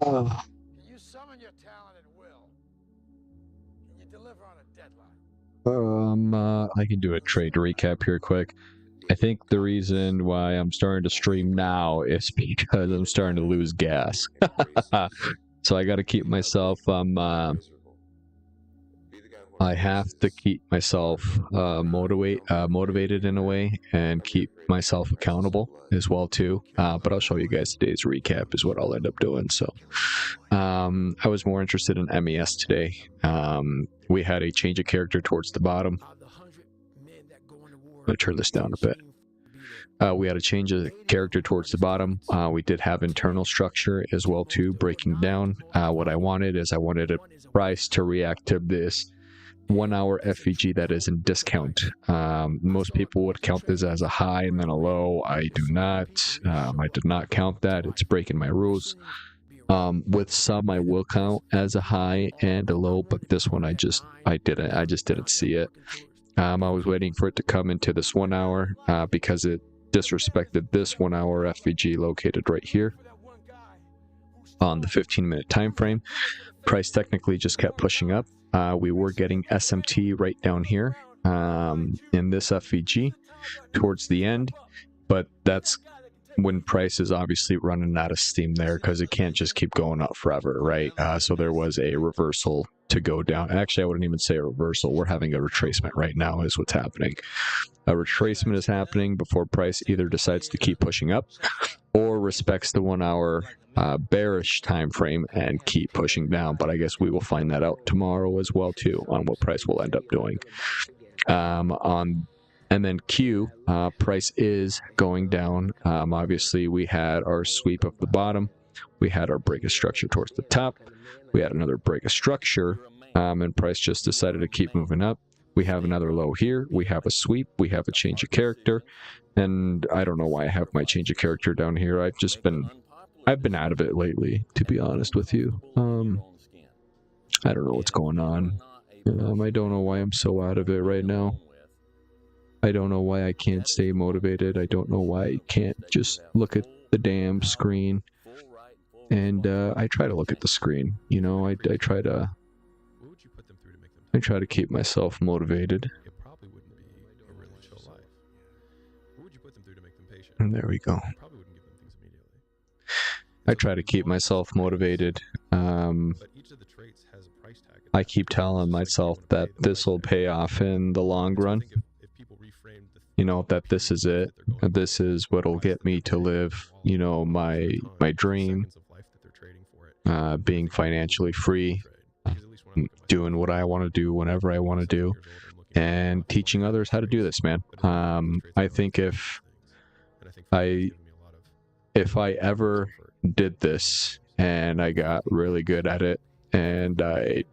Uh, Can you summon your talent at will? Can you deliver on a deadline? I can do a trade recap here quick. I think the reason why I'm starting to stream now is because I'm starting to lose gas. So I got to keep myself I have to keep myself motivated in a way and keep myself accountable as well too. But I'll show you guys today's recap is what I'll end up doing. So I was more interested in MES today. We had a change of character towards the bottom. I'm going to turn this down a bit. We had a change of character towards the bottom. We did have internal structure as well too, breaking down. What I wanted is I wanted a price to react to this 1 hour FVG that is in discount. Most people would count this as a high and then a low. I do not. I did not count that. It's breaking my rules. With some I will count as a high and a low, but this one I just didn't see it. I was waiting for it to come into this 1 hour because it disrespected this 1 hour FVG located right here on the 15-minute time frame. Price technically just kept pushing up. We were getting SMT right down here in this FVG towards the end, but that's when price is obviously running out of steam there because it can't just keep going up forever, right? So there was a reversal to go down. Actually, I wouldn't even say a reversal. We're having a retracement right now is what's happening. A retracement is happening before price either decides to keep pushing up or respects the 1 hour bearish time frame and keep pushing down. But I guess we will find that out tomorrow as well too on what price will end up doing. And then Q, price is going down. Obviously, we had our sweep of the bottom. We had our break of structure towards the top. We had another break of structure, and price just decided to keep moving up. We have another low here. We have a sweep. We have a change of character. And I don't know why I have my change of character down here. I've been out of it lately, to be honest with you. I don't know what's going on. I don't know why I'm so out of it right now. I don't know why I can't stay motivated. I don't know why I can't just look at the damn screen. And I try to look at the screen. You know, I try to keep myself motivated. And there we go. I try to keep myself motivated. I keep telling myself that this will pay off in the long run. You know, that this is it. This is what'll get me to live, you know, my dream. Being financially free, doing what I want to do whenever I want to do, and teaching others how to do this, man. I think if I ever did this and I got really good at it and I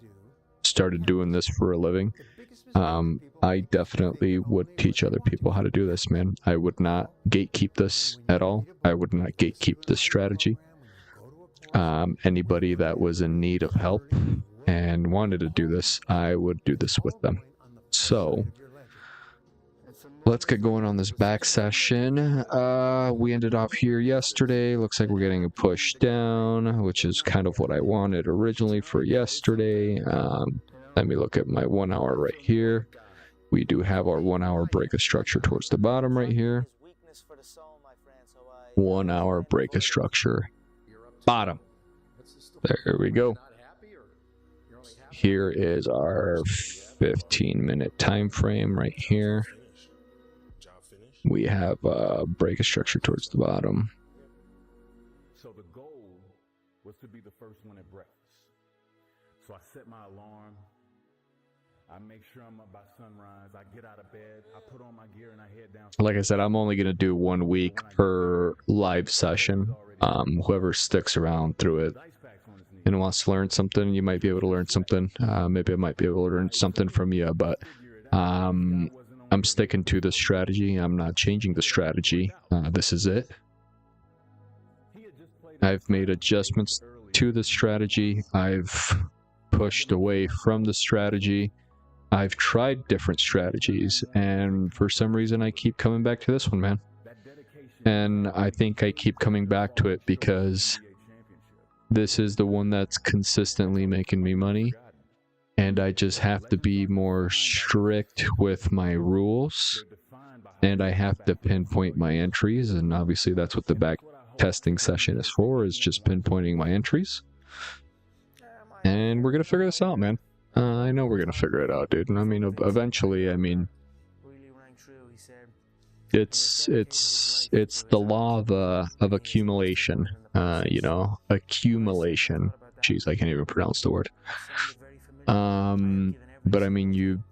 started doing this for a living, I definitely would teach other people how to do this, man. I would not gatekeep this at all. I would not gatekeep this strategy. Anybody that was in need of help and wanted to do this, I would do this with them. So let's get going on this back session. We ended off here yesterday. Looks like we're getting a push down, which is kind of what I wanted originally for yesterday. Let me look at my 1 hour right here. We do have our 1 hour break of structure towards the bottom right here. 1 hour break of structure. Bottom. There we go. Here is our 15-minute time frame right here. We have a break of structure towards the bottom. So the goal was to be the first one at breakfast. So I set my alarm. I make sure I'm up by sunrise. I get out of bed. I put on my gear and I head down. Like I said, I'm only going to do 1 week per live session. Whoever sticks around through it and wants to learn something, you might be able to learn something. Maybe I might be able to learn something from you, but I'm sticking to the strategy. I'm not changing the strategy. This is it. I've made adjustments to the strategy. I've pushed away from the strategy. I've tried different strategies, and for some reason I keep coming back to this one, man. And I think I keep coming back to it because this is the one that's consistently making me money, and I just have to be more strict with my rules, and I have to pinpoint my entries, and obviously that's what the back testing session is for, is just pinpointing my entries. And we're gonna figure this out, man. I know we're gonna figure it out, dude. And I mean, eventually, I mean, it's the law of accumulation. You know, accumulation. Jeez, I can't even pronounce the word. But I mean, you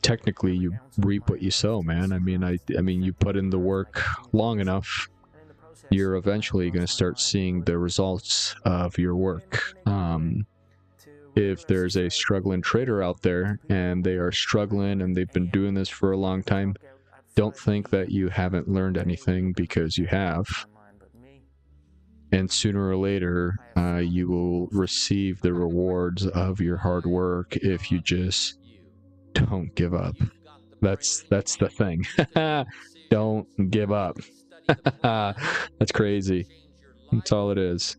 technically you reap what you sow, man. I mean, you put in the work long enough, you're eventually going to start seeing the results of your work. If there's a struggling trader out there and they are struggling and they've been doing this for a long time, don't think that you haven't learned anything, because you have. And sooner or later, you will receive the rewards of your hard work if you just don't give up. That's the thing. Don't give up. That's crazy. That's all it is.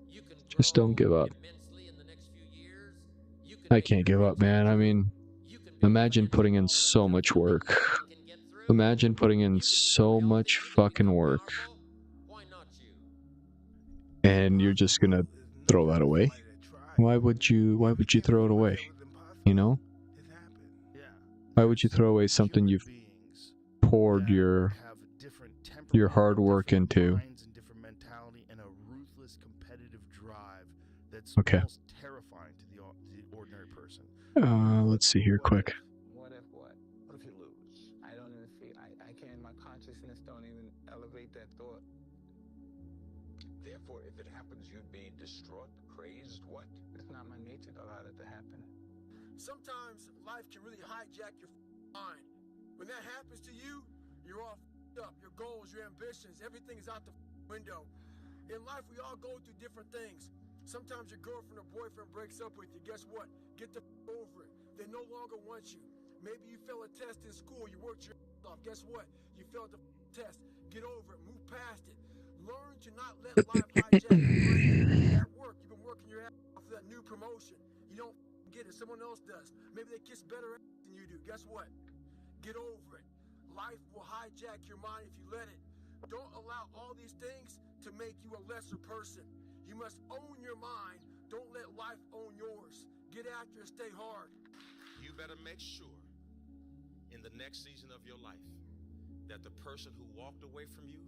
Just don't give up. I can't give up, man. I mean, imagine putting in so much work. Imagine putting in so much fucking work, and you're just gonna throw that away. Why would you throw it away? You know? Why would you throw away something you've poured your hard work into? Okay. Let's see here quick. What if you lose? I don't even feel, I can't, my consciousness don't even elevate that thought. Therefore, if it happens, you'd be distraught, crazed, what? It's not my nature to allow that to happen. Sometimes life can really hijack your mind. When that happens to you, you're all up. Your goals, your ambitions, everything is out the window. In life, we all go through different things. Sometimes your girlfriend or boyfriend breaks up with you. Guess what? Get the over it. They no longer want you. Maybe you failed a test in school. You worked your off. Guess what? You failed the test. Get over it. Move past it. Learn to not let life hijack your brain. At work, you've been working your ass off for that new promotion. You don't get it. Someone else does. Maybe they kiss better ass than you do. Guess what? Get over it. Life will hijack your mind if you let it. Don't allow all these things to make you a lesser person. You must own your mind. Don't let life own yours. Get after it, stay hard. You better make sure in the next season of your life that the person who walked away from you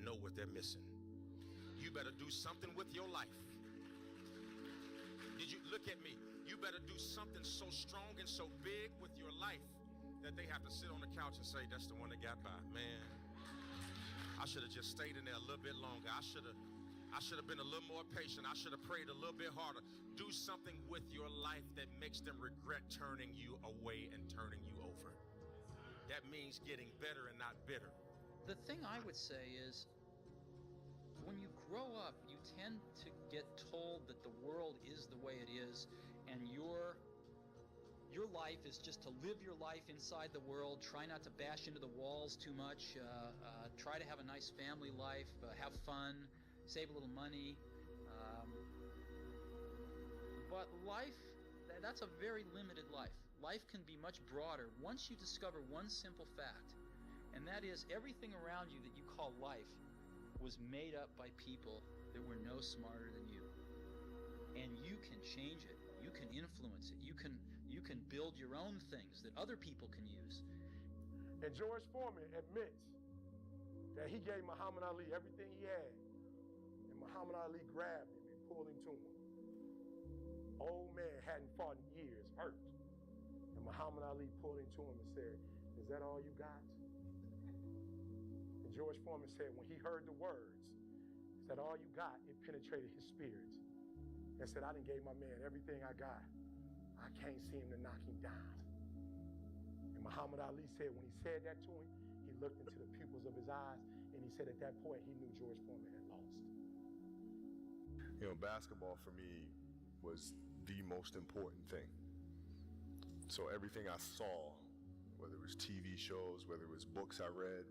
know what they're missing. You better do something with your life. Did you look at me? You better do something so strong and so big with your life that they have to sit on the couch and say, that's the one that got by. Man, I should have just stayed in there a little bit longer. I should have been a little more patient. I should have prayed a little bit harder. Do something with your life that makes them regret turning you away and turning you over. That means getting better and not bitter. The thing I would say is, when you grow up, you tend to get told that the world is the way it is, and your life is just to live your life inside the world. Try not to bash into the walls too much. Try to have a nice family life. Have fun. Save a little money. But life, that's a very limited life. Life can be much broader once you discover one simple fact, and that is everything around you that you call life was made up by people that were no smarter than you. And you can change it. You can influence it. You can build your own things that other people can use. And George Foreman admits that he gave Muhammad Ali everything he had. And Muhammad Ali grabbed him and pulled him to him. Old man hadn't fought in years, hurt. And Muhammad Ali pulled him to him and said, is that all you got? And George Foreman said when he heard the words, is that all you got? It penetrated his spirit. And said, I done gave my man everything I got. I can't see him to knock him down. And Muhammad Ali said when he said that to him, he looked into the pupils of his eyes, and he said at that point he knew George Foreman had lost. You know, basketball for me was the most important thing. So everything I saw, whether it was TV shows, whether it was books I read,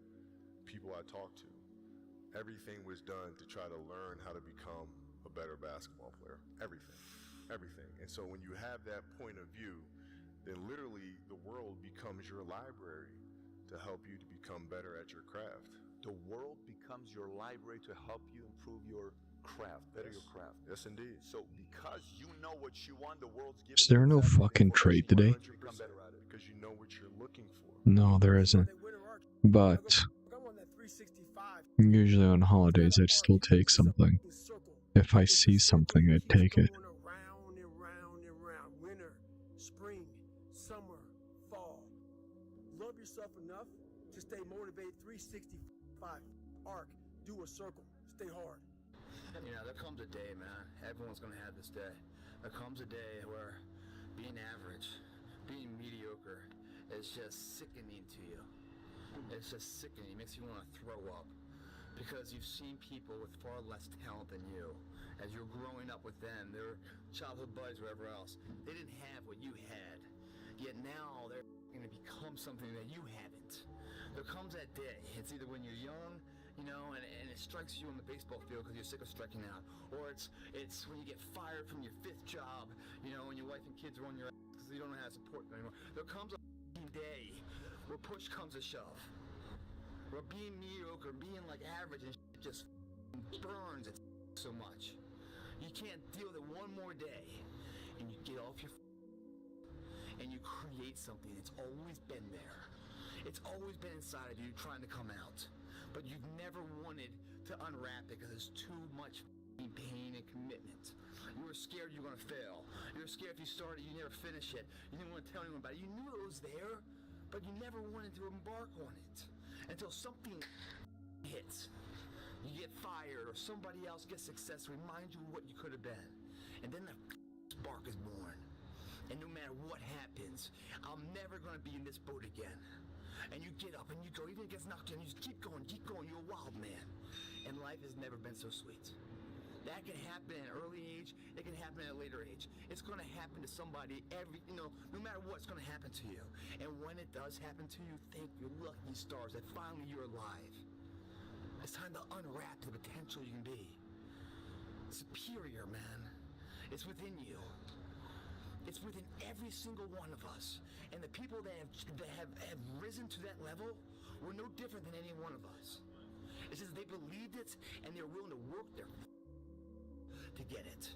people I talked to, everything was done to try to learn how to become a better basketball player. Everything. Everything. And so when you have that point of view, then literally the world becomes your library to help you to become better at your craft. The world becomes your library to help you improve your craft, better your craft. Yes, indeed. So because you know what you want, the world's giving Is there no fucking trade today? Become better at it because you know what you're looking for. No, there isn't. But usually on holidays, I'd still take something. If I see something, I'd take it. Round and round and round. Winter, spring, summer, fall. Love yourself enough to stay motivated. 365 arc. Do a circle. Stay hard. You know, there comes a day, man. Everyone's gonna have this day. There comes a day where being average, being mediocre, is just sickening to you. It's just sickening. It makes you want to throw up. Because you've seen people with far less talent than you. As you're growing up with them, their childhood buddies, whatever else, they didn't have what you had. Yet now they're going to become something that you haven't. There comes that day. It's either when you're young, you know, and it strikes you on the baseball field because you're sick of striking out, or it's when you get fired from your 5th job, you know, and your wife and kids are on your ass because you don't know how to support them anymore. There comes a day where push comes to shove. Where being mediocre, being like average and just burns it so much. You can't deal with it one more day. And you get off your and you create something that's always been there. It's always been inside of you trying to come out. But you've never wanted to unwrap it because there's too much pain and commitment. You were scared you were going to fail. You were scared if you started, you never finish it. You didn't want to tell anyone about it. You knew it was there, but you never wanted to embark on it. Until something hits. You get fired or somebody else gets success, reminds you of what you could have been. And then the spark is born. And no matter what happens, I'm never going to be in this boat again. And you get up and you go, even if it gets knocked down, you just keep going, you're a wild man. And life has never been so sweet. That can happen at an early age, it can happen at a later age. It's going to happen to somebody no matter what, it's going to happen to you. And when it does happen to you, thank your lucky stars that finally you're alive. It's time to unwrap the potential you can be. Superior, man. It's within you. It's within every single one of us. And the people that have risen to that level were no different than any one of us. It's just they believed it and they're willing to work their to get it.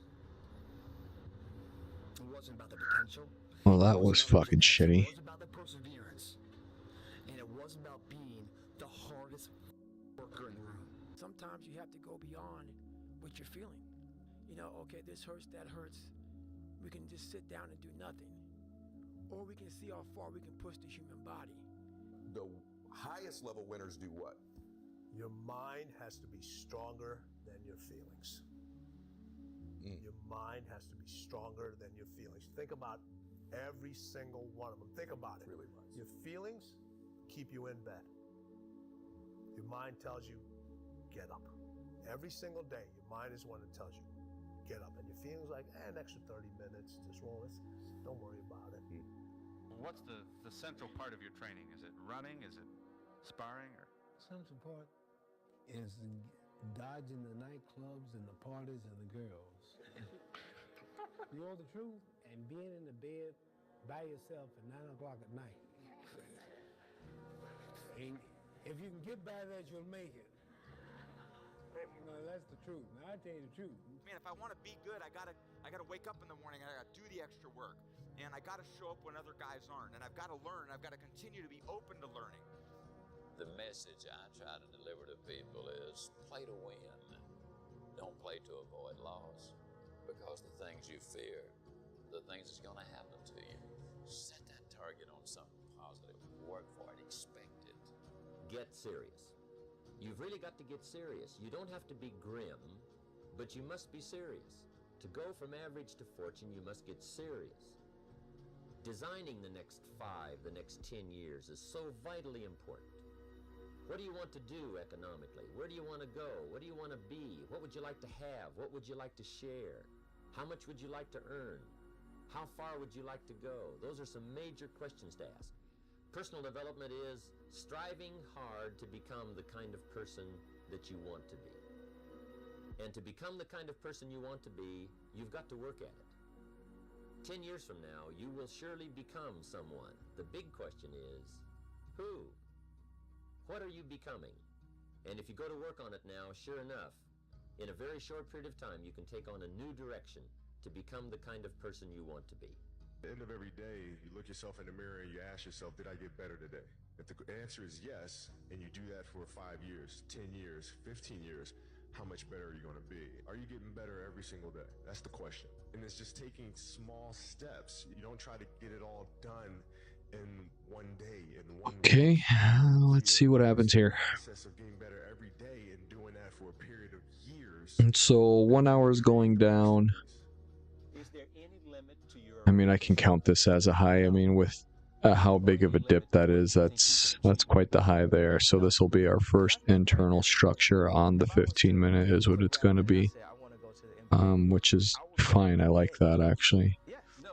It wasn't about the potential. Well, that was fucking shitty. It was about the perseverance. And it wasn't about being the hardest worker in the room. Sometimes you have to go beyond what you're feeling. You know, okay, this hurts, that hurts. We can just sit down and do nothing. Or we can see how far we can push the human body. The highest level winners do what? Your mind has to be stronger than your feelings. Your mind has to be stronger than your feelings. Think about every single one of them. Think about it. Really was. Your feelings keep you in bed. Your mind tells you, get up. Every single day, your mind is one that tells you, get up. And your feelings like, an extra 30 minutes, just don't worry about it. What's the central part of your training? Is it running? Is it sparring? Or Central part is dodging the nightclubs and the parties and the girls. You know the truth? And being in the bed by yourself at 9 o'clock at night. And if you can get by that, you'll make it. No, that's the truth. Now, I tell you the truth. Man, if I want to be good, I gotta wake up in the morning and I gotta do the extra work. And I gotta show up when other guys aren't. And I've gotta learn. I've gotta continue to be open to learning. The message I try to deliver to people is play to win. Don't play to avoid loss. Because the things you fear, the things that's going to happen to you, set that target on something positive. Work for it. Expect it. Get serious. You've really got to get serious. You don't have to be grim, but you must be serious. To go from average to fortune, you must get serious. Designing the next 5, the next 10 years is so vitally important. What do you want to do economically? Where do you want to go? What do you want to be? What would you like to have? What would you like to share? How much would you like to earn? How far would you like to go? Those are some major questions to ask. Personal development is striving hard to become the kind of person that you want to be. And to become the kind of person you want to be, you've got to work at it. 10 years from now, you will surely become someone. The big question is, who? What are you becoming? And if you go to work on it now, sure enough, in a very short period of time, you can take on a new direction to become the kind of person you want to be. At the end of every day, you look yourself in the mirror and you ask yourself, did I get better today? If the answer is yes, and you do that for 5 years, 10 years, 15 years, how much better are you going to be? Are you getting better every single day? That's the question. And it's just taking small steps. You don't try to get it all done in one day, in one Okay, let's see what happens here. process of getting better every day and doing that for a period of years. And so 1 hour is going down. Is there any limit to your I mean, I can count this as a high. I mean, with how big of a dip that is, that's quite the high there. So this will be our first internal structure on the 15-minute is what it's going to be, which is fine. I like that, actually.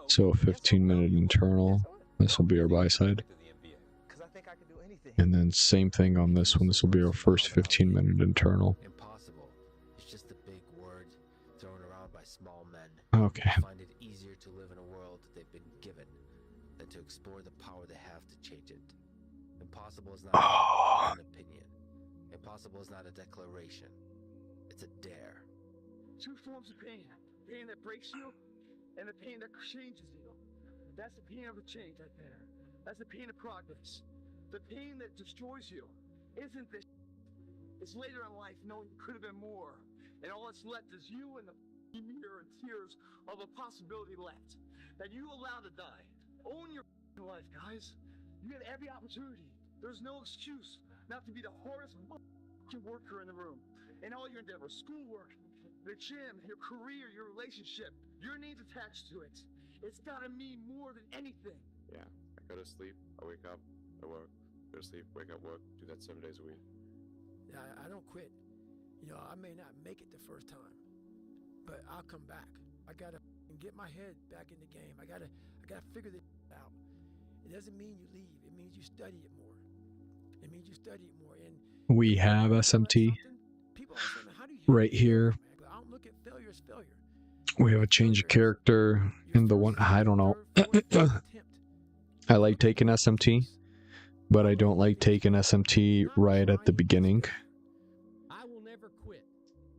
So 15-minute internal. This will be our buy side. And then same thing on this one. This will be our first 15-minute internal. Impossible. It's just a big word thrown around by small men. Okay. Who find it easier to live in a world that they've been given than to explore the power they have to change it. Impossible is not an opinion. Impossible is not a declaration. It's a dare. Two forms of pain. Pain that breaks you and the pain that changes you. That's the pain of a change right there. That's the pain of progress. The pain that destroys you isn't this. It's later in life knowing you could have been more. And all that's left is you and the mirror and tears of a possibility left. That you allow to die. Own your life, guys. You get every opportunity. There's no excuse not to be the hardest worker in the room. In all your endeavors, schoolwork, the gym, your career, your relationship, your name's attached to it. It's gotta mean more than anything. Yeah, I go to sleep, I wake up, I work, go to sleep, wake up, work, do that 7 days a week. Yeah, I don't quit. You know, I may not make it the first time, but I'll come back. I gotta get my head back in the game. I gotta figure this out. It doesn't mean you leave. It means you study it more. It means you study it more. And We have SMT right here. I don't look at failure as failure. We have a change of character in the one. I don't know. I like taking SMT, but I don't like taking SMT right at the beginning. I will never quit,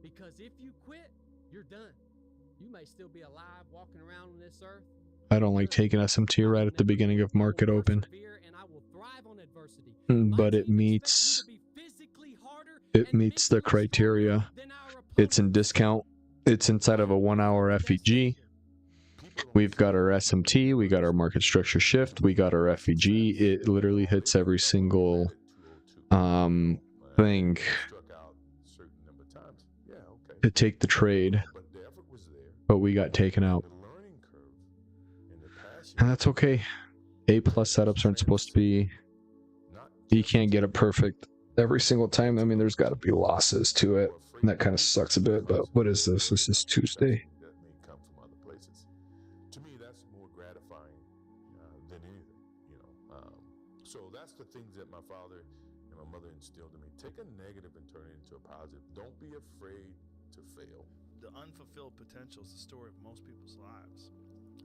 because if you quit, you're done. You may still be alive walking around on this earth. I don't like taking SMT right at the beginning of market open. But it meets the criteria. It's in discount. It's inside of a 1 hour FEG. We've got our SMT, we got our market structure shift, we got our FEG. It literally hits every single thing to take the trade, but we got taken out. And that's okay. A+ setups aren't supposed to be, you can't get it perfect every single time. I mean, there's got to be losses to it, and that kind of sucks a bit. But what is this? This is Tuesday. That may come from other places. To me, that's more gratifying than anything, you know. So that's the things that my father and my mother instilled in me. Take a negative and turn it into a positive. Don't be afraid to fail. The unfulfilled potential is the story of most people's lives.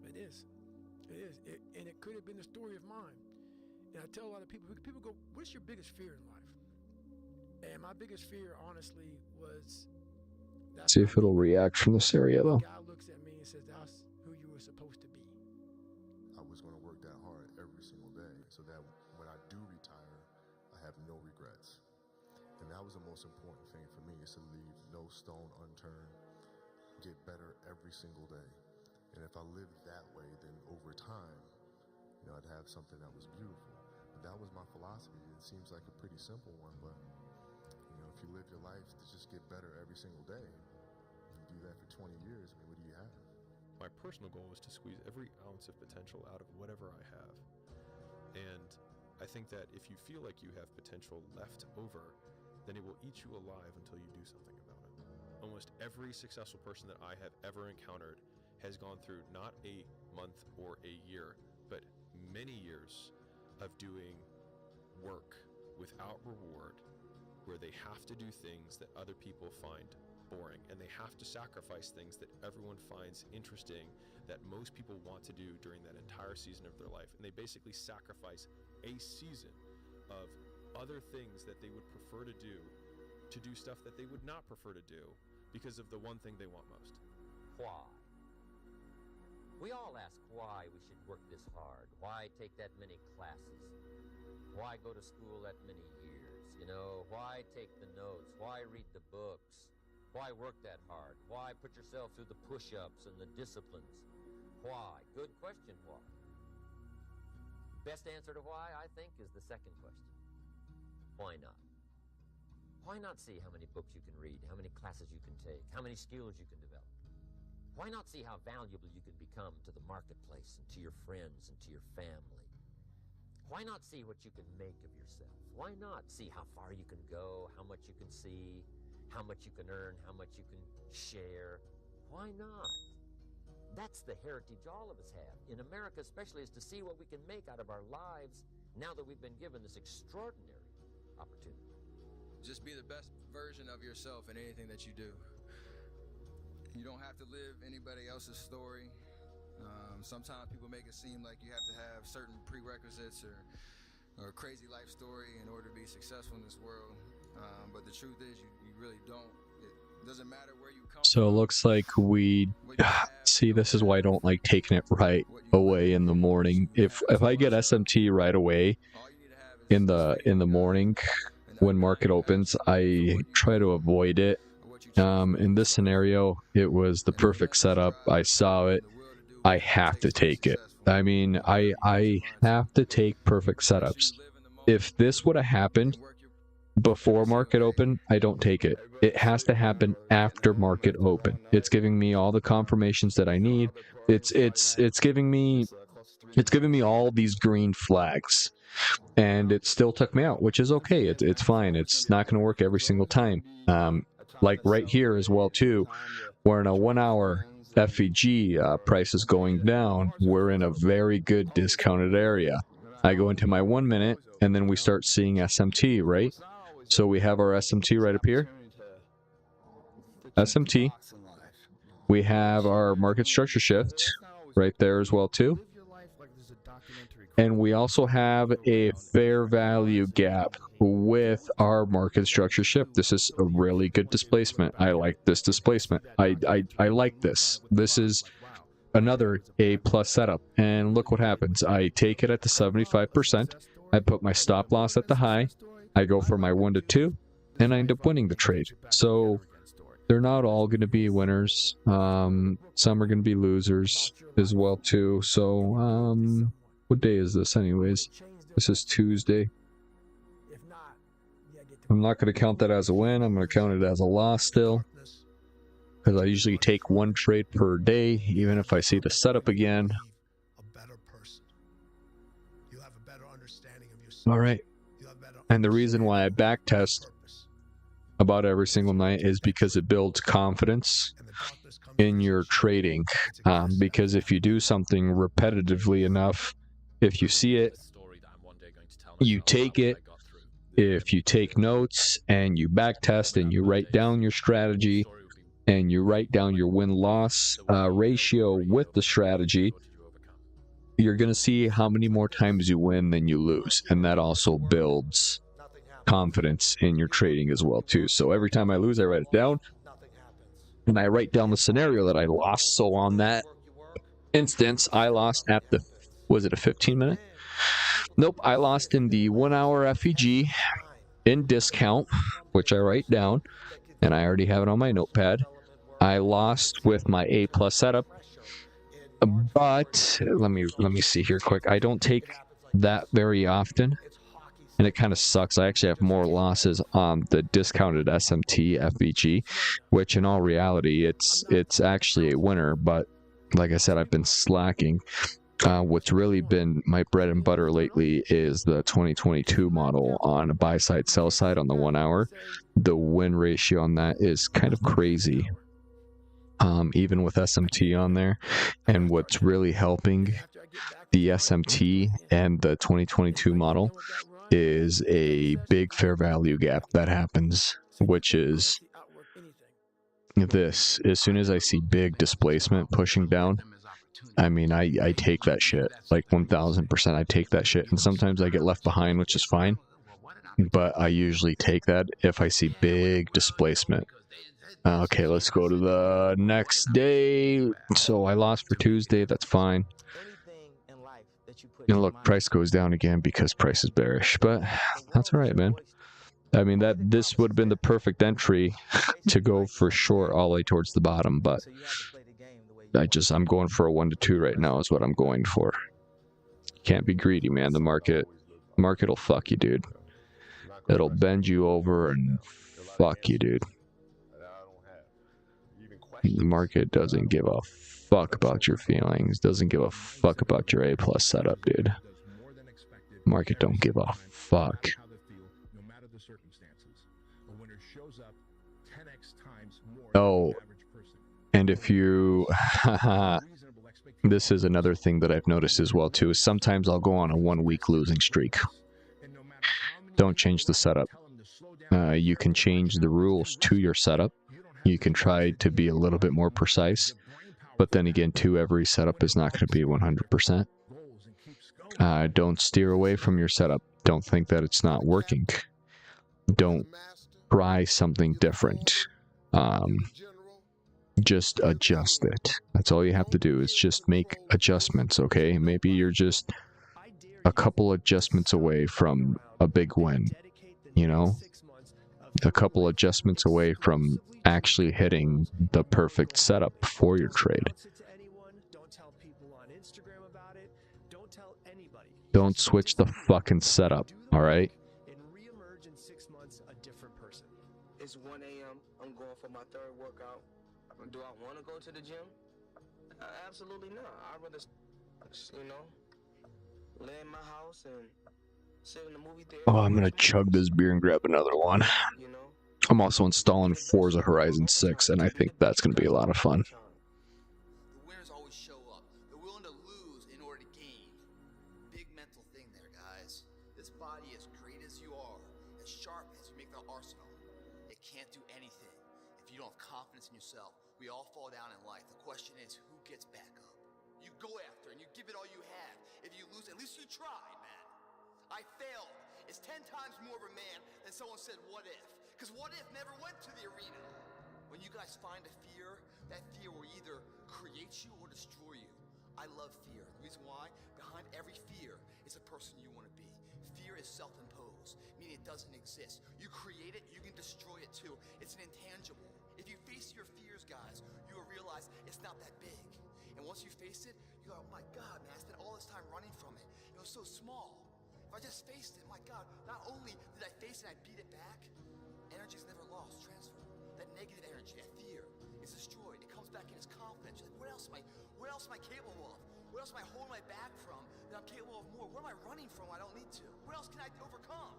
It is. It is. And it could have been the story of mine. And I tell a lot of people go, what's your biggest fear in life? And my biggest fear, honestly, was... See if it'll react from this area, though. God looks at me and says, that's who you were supposed to be. I was going to work that hard every single day so that when I do retire, I have no regrets. And that was the most important thing for me, is to leave no stone unturned, get better every single day. And if I lived that way, then over time, you know, I'd have something that was beautiful. But that was my philosophy. It seems like a pretty simple one, but you know, if you live your life to just get better every single day, you do that for 20 years, I mean, what do you have? My personal goal is to squeeze every ounce of potential out of whatever I have. And I think that if you feel like you have potential left over, then it will eat you alive until you do something about it. Almost every successful person that I have ever encountered has gone through not a month or a year, but many years of doing work without reward, where they have to do things that other people find boring, and they have to sacrifice things that everyone finds interesting, that most people want to do during that entire season of their life. And they basically sacrifice a season of other things that they would prefer to do stuff that they would not prefer to do because of the one thing they want most. Why? We all ask why we should work this hard. Why take that many classes? Why go to school that many years? You know, why take the notes? Why read the books? Why work that hard? Why put yourself through the push-ups and the disciplines? Why? Good question, why? Best answer to why, I think, is the second question. Why not? Why not see how many books you can read, how many classes you can take, how many skills you can develop? Why not see how valuable you can become to the marketplace and to your friends and to your family? Why not see what you can make of yourself? Why not see how far you can go, how much you can see, how much you can earn, how much you can share? Why not? That's the heritage all of us have, in America especially, is to see what we can make out of our lives now that we've been given this extraordinary opportunity. Just be the best version of yourself in anything that you do. You don't have to live anybody else's story. Sometimes people make it seem like you have to have certain prerequisites or a crazy life story in order to be successful in this world. But the truth is, you really don't. It doesn't matter where you come So it looks like we see, this is why I don't like taking it right away in the morning. If I get SMT right away in the morning when market opens, I try to avoid it. In this scenario, it was the perfect setup. I saw it. I have to take it. I mean, I have to take perfect setups. If this would have happened before market open, I don't take it. It has to happen after market open. It's giving me all the confirmations that I need. It's giving me all these green flags, and it still took me out, which is okay. It's fine. It's not going to work every single time. Like right here as well too, we're in a 1 hour FEG, price is going down. We're in a very good discounted area. I go into my 1 minute, and then we start seeing SMT, right? So we have our SMT right up here. SMT. We have our market structure shift right there as well too. And we also have a fair value gap with our market structure shift. This is a really good displacement. I like this displacement. I like this. This is another A+ setup. And look what happens. I take it at the 75%. I put my stop loss at the high. I go for my 1 to 2, and I end up winning the trade. So they're not all going to be winners. Some are going to be losers as well too. So what day is this anyways? This is Tuesday. I'm not going to count that as a win. I'm going to count it as a loss still, because I usually take 1 trade per day, even if I see the setup again. All right. And the reason why I backtest about every single night is because it builds confidence in your trading. Because if you do something repetitively enough, if you see it, you take it. If you take notes and you backtest and you write down your strategy and you write down your win-loss ratio with the strategy, you're going to see how many more times you win than you lose. And that also builds confidence in your trading as well too. So every time I lose, I write it down, and I write down the scenario that I lost. So on that instance, I lost at the, was it a 15 minute? Nope, I lost in the 1 hour FEG in discount, which I write down, and I already have it on my notepad. I lost with my A+ setup, but let me see here quick. I don't take that very often, and it kind of sucks. I actually have more losses on the discounted SMT FEG, which in all reality, it's actually a winner, but like I said, I've been slacking. What's really been my bread and butter lately is the 2022 model on a buy side, sell side on the 1 hour. The win ratio on that is kind of crazy, even with SMT on there. And what's really helping the SMT and the 2022 model is a big fair value gap that happens, which is this, as soon as I see big displacement pushing down, I mean, I take that shit. Like 1000%, I take that shit. And sometimes I get left behind, which is fine. But I usually take that if I see big displacement. Okay, let's go to the next day. So I lost for Tuesday. That's fine. And look, price goes down again because price is bearish. But that's all right, man. I mean, this would have been the perfect entry to go for short all the way towards the bottom. But I'm going for a 1 to 2 right now is what I'm going for. Can't be greedy, man. The market will fuck you, dude. It'll bend you over and fuck you, dude. The market doesn't give a fuck about your feelings. Doesn't give a fuck about your A+ setup, dude. Market don't give a fuck. Oh, and if you... This is another thing that I've noticed as well, too, is sometimes I'll go on a 1-week losing streak. Don't change the setup. You can change the rules to your setup. You can try to be a little bit more precise. But then again, too, every setup is not going to be 100%. Don't steer away from your setup. Don't think that it's not working. Don't try something different. Just adjust it. That's all you have to do is just make adjustments, okay? Maybe you're just a couple adjustments away from a big win, you know? A couple adjustments away from actually hitting the perfect setup for your trade. Don't switch the fucking setup, alright? It's 1 a.m. I'm going for my 3rd workout. Do I want to go to the gym? Absolutely not. I'd rather, you know, lay in my house and sit in the movie theater. Oh, I'm gonna chug this beer and grab another one. I'm also installing Forza Horizon 6, and I think that's gonna be a lot of fun. The winners always show up. They're willing to lose in order to gain. Big mental thing there, guys. This body, as great as you are, as sharp as you make the arsenal, it can't do anything if you don't have confidence in yourself. We all fall down in life. The question is, who gets back up? You go after and you give it all you have. If you lose, at least you tried, man. I failed. It's 10 times more of a man than someone said, what if? Because what if never went to the arena? When you guys find a fear, that fear will either create you or destroy you. I love fear. The reason why? Behind every fear is a person you want to be. Fear is self-imposed, meaning it doesn't exist. You create it, you can destroy it too. It's an intangible. If you face your fears, guys, you will realize it's not that big. And once you face it, you go, oh my God, man, I spent all this time running from it. It was so small. If I just faced it, my God, not only did I face it and I beat it back, energy is never lost, transfer. That negative energy, that fear, is destroyed. It comes back in as confidence. Like, what else am I capable of? What else am I holding my back from that I'm capable of more? What am I running from I don't need to? What else can I overcome?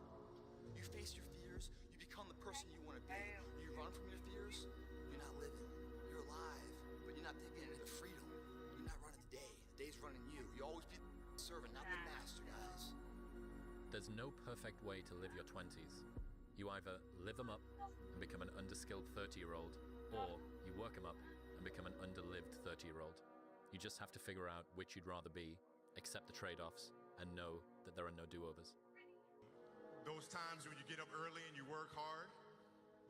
You face your fears, you become the person you want to be. You run from your fears, you're not living. You're alive, but you're not taking it into freedom. You're not running the day. The day's running you. You always be the servant, not the master, guys. There's no perfect way to live your 20s. You either live them up and become an underskilled 30-year-old, or you work them up and become an underlived 30-year-old. You just have to figure out which you'd rather be, accept the trade-offs, and know that there are no do-overs. Those times when you get up early and you work hard,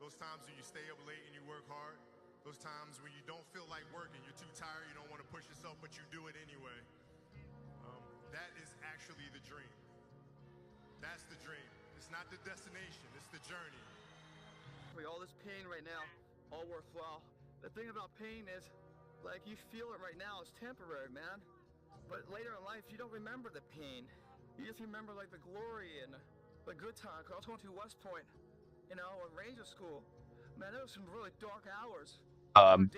those times when you stay up late and you work hard, those times when you don't feel like working, you're too tired, you don't want to push yourself, but you do it anyway. That is actually the dream. That's the dream. It's not the destination, it's the journey. All this pain right now, all worthwhile. The thing about pain is, like, you feel it right now, it's temporary, man. But later in life, you don't remember the pain. You just remember, like, the glory and the good time. Cause I was going to West Point, you know, in Ranger School. Man, there was some really dark hours.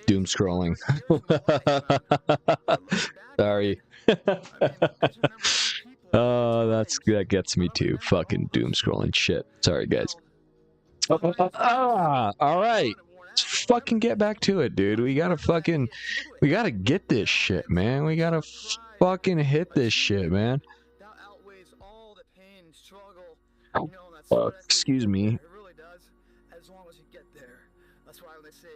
Doom scrolling. Sorry. Oh, that gets me too. Fucking doom scrolling shit. Sorry, guys. All right. Let's fucking get back to it, dude. We gotta get this shit, man. We gotta fucking hit this shit, man. Excuse me. It really does, as long as you get there. That's why they say,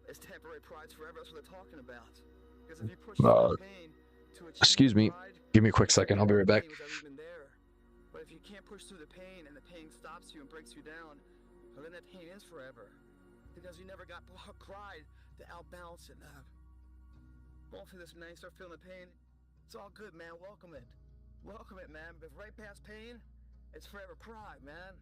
It's temporary pride's forever. That's what they're talking about. Because if you push through the pain to achieve Excuse me. pride, Give me a quick second. I'll be right back. pain was even there. But if you can't push through the pain and the pain stops you and breaks you down, well, then that pain is forever. Because you never got pride to outbalance it. Going through this, man, you start feeling the pain. It's all good, man. Welcome it. Welcome it, man. Because right past pain, it's forever pride, man.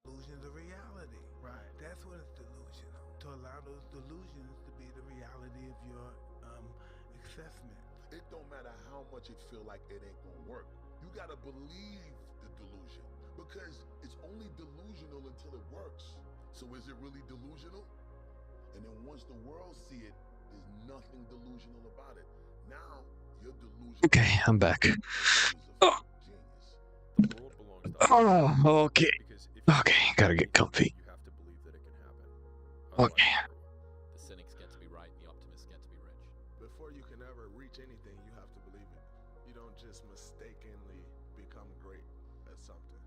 Illusions of reality. Right. That's what it's delusional. To allow those delusions to be the reality of your assessment. It don't matter how much it feel like it ain't gonna work. You gotta believe the delusion because it's only delusional until it works. So is it really delusional? And then once the world see it, there's nothing delusional about it. Now you're delusional. Okay, I'm back. Oh. Oh, okay. Okay, gotta get comfy. Okay. The cynics get to be right, the optimists get to be rich. Before you can ever reach anything, you have to believe it. You don't just mistakenly become great at something.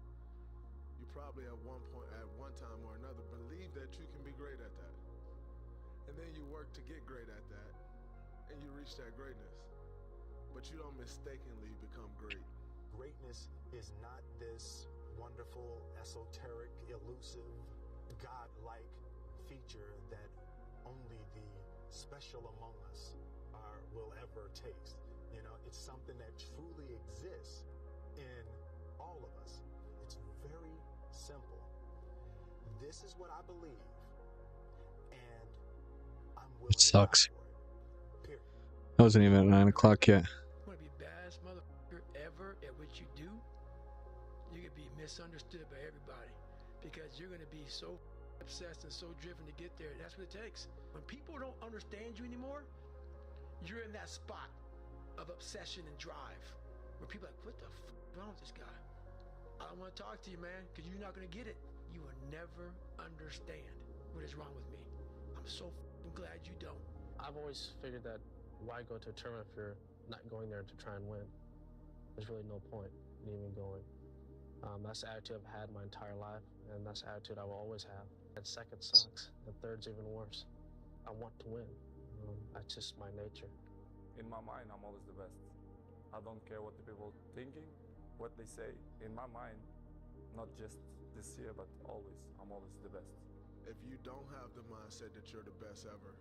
You probably at one point, at one time or another, believe that you can be great at that. And then you work to get great at that, and you reach that greatness. But you don't mistakenly become great. Greatness is not this wonderful, esoteric, elusive, God-like feature that only the special among us will ever taste. You know, it's something that truly exists in all of us. It's very simple. This is what I believe, and I'm willing It sucks. to die for it. Period. It wasn't even at 9 o'clock yet. Want to be baddest motherfucker ever at what you do? You could be misunderstood by everybody because you're going to be so obsessed and so driven to get there. That's what it takes. When people don't understand you anymore, you're in that spot of obsession and drive where people are like, what the f is wrong with this guy? I don't want to talk to you, man, because you're not going to get it. You will never understand what is wrong with me. I'm so glad you don't. I've always figured that why go to a tournament if you're not going there to try and win? There's really no point in even going. That's the attitude I've had my entire life, and that's the attitude I will always have. And second sucks, and third's even worse. I want to win. That's just my nature. In my mind, I'm always the best. I don't care what the people thinking, what they say. In my mind, not just this year, but always, I'm always the best. If you don't have the mindset that you're the best ever,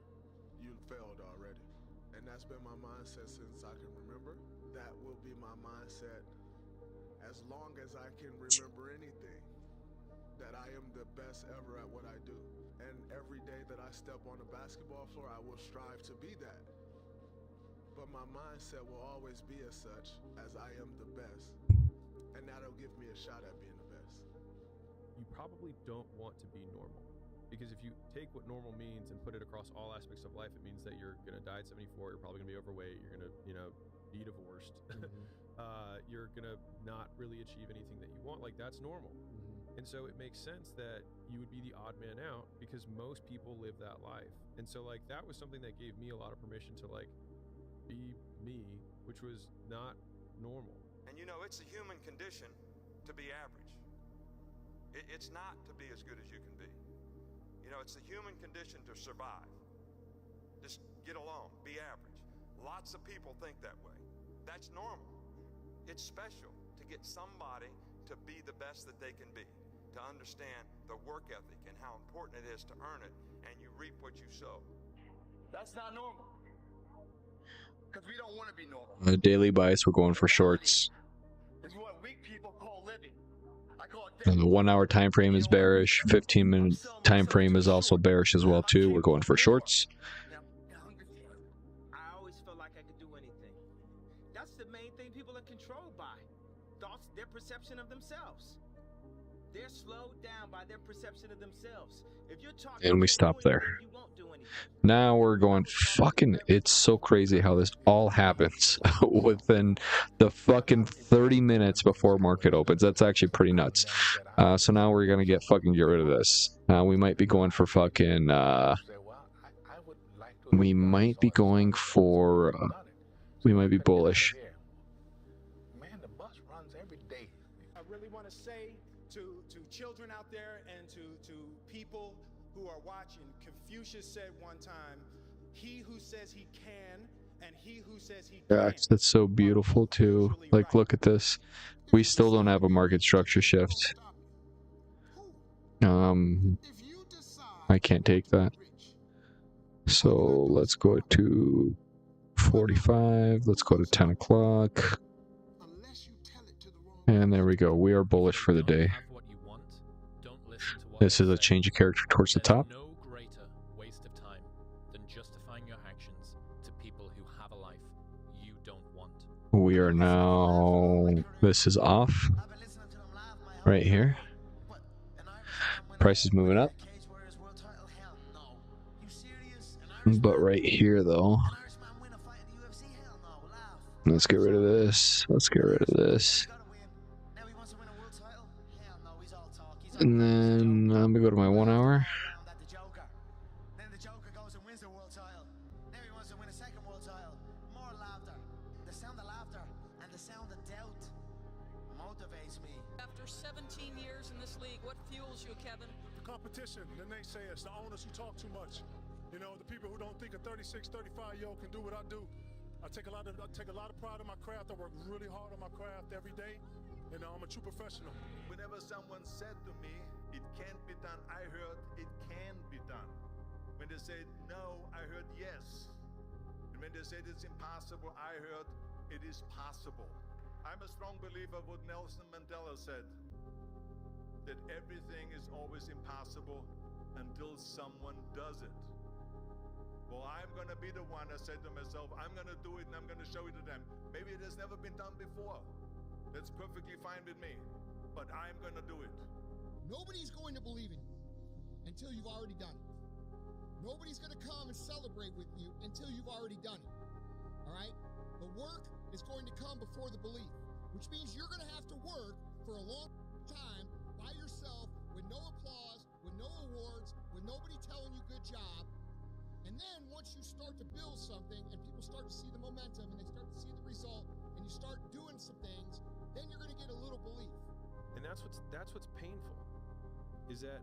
you failed already. And that's been my mindset since I can remember. That will be my mindset as long as I can remember anything. That I am the best ever at what I do. And every day that I step on the basketball floor, I will strive to be that. But my mindset will always be as such as I am the best. And that'll give me a shot at being the best. You probably don't want to be normal. Because if you take what normal means and put it across all aspects of life, it means that you're going to die at 74, you're probably going to be overweight, you're going to, be divorced. You're going to not really achieve anything that you want. Like, that's normal. And so it makes sense that you would be the odd man out because most people live that life. And so, like, that was something that gave me a lot of permission to, like, be me, which was not normal. And it's a human condition to be average. It's not to be as good as you can be. It's the human condition to survive. Just get along, be average. Lots of people think that way. That's normal. It's special to get somebody to be the best that they can be, to understand the work ethic and how important it is to earn it, and you reap what you sow. That's not normal. Because we don't want to be normal. Daily bias, we're going for shorts. It's what weak people call living. I call it The 1 hour time frame is bearish. 15-minute time frame is also bearish as well too. We're going for shorts. I always felt like I could do anything. That's the main thing people are controlled by. Thoughts, their perception of themselves. They're slowed down by their perception of themselves. If you're talking And we stop there. you won't do anything. Now we're going fucking, it's so crazy how this all happens within the fucking 30 minutes before market opens. That's actually pretty nuts. So now we're gonna get rid of this. We might be going for fucking, we might be going for, we might be bullish. I really want to say to children out there and to people who are watching, Confucius said one time, he who says he can and he who says he Gosh, that's so beautiful too. Like, look at this. We still don't have a market structure shift. I can't take that. So let's go to 45. Let's go to 10 o'clock. And there we go. We are bullish for the day. This is a change of character towards the top. No greater waste of time than justifying your actions to people who have a life you don't want. We are now, this is off right here. Price is moving up. But right here though, let's get rid of this. Let's get rid of this. And then I'm gonna go to my 1 hour. After 17 years in this league, what fuels you, Kevin? The competition, the naysayers, the owners who talk too much. You know, the people who don't think a 36, 35-year-old can do what I do. I take a lot of pride in my craft. I work really hard on my craft every day. You know, I'm a true professional. Whenever someone said to me, it can't be done, I heard it can be done. When they said no, I heard yes. And when they said it's impossible, I heard it is possible. I'm a strong believer of what Nelson Mandela said, that everything is always impossible until someone does it. Well, I'm going to be the one, I said to myself, I'm going to do it and I'm going to show it to them. Maybe it has never been done before. That's perfectly fine with me, but I'm going to do it. Nobody's going to believe in you until you've already done it. Nobody's going to come and celebrate with you until you've already done it. All right? The work is going to come before the belief, which means you're going to have to work for a long time by yourself with no applause, with no awards, with nobody telling you good job. And then once you start to build something and people start to see the momentum and they start to see the result and you start doing some things, then you're going to get a little belief. And that's what's painful, is that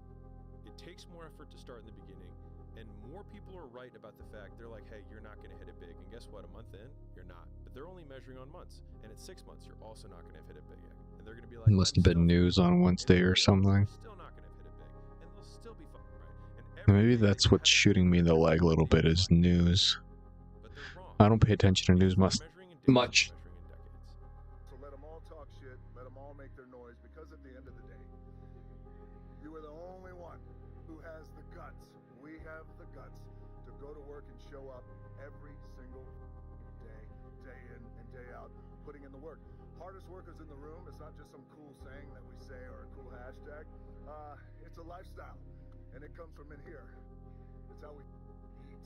it takes more effort to start in the beginning, and more people are right about the fact, they're like, hey, you're not going to hit it big. And guess what? A month in, you're not. But they're only measuring on months. And at 6 months, you're also not going to hit it big yet. And they're going to be like, It must have been news on Wednesday or something. still not going to hit it big. And they'll still be fucking right. Maybe that's what's shooting me in the leg a little bit, is news. I don't pay attention to news much. So let them all talk shit, let them all make their noise, because at the end of the day, you are the only one who has the guts. We have the guts to go to work and show up every single day, day in and day out, putting in the work. Hardest workers in the room, it's not just some cool saying that we say or a cool hashtag. It's a lifestyle, and it comes from in here. It's how we eat.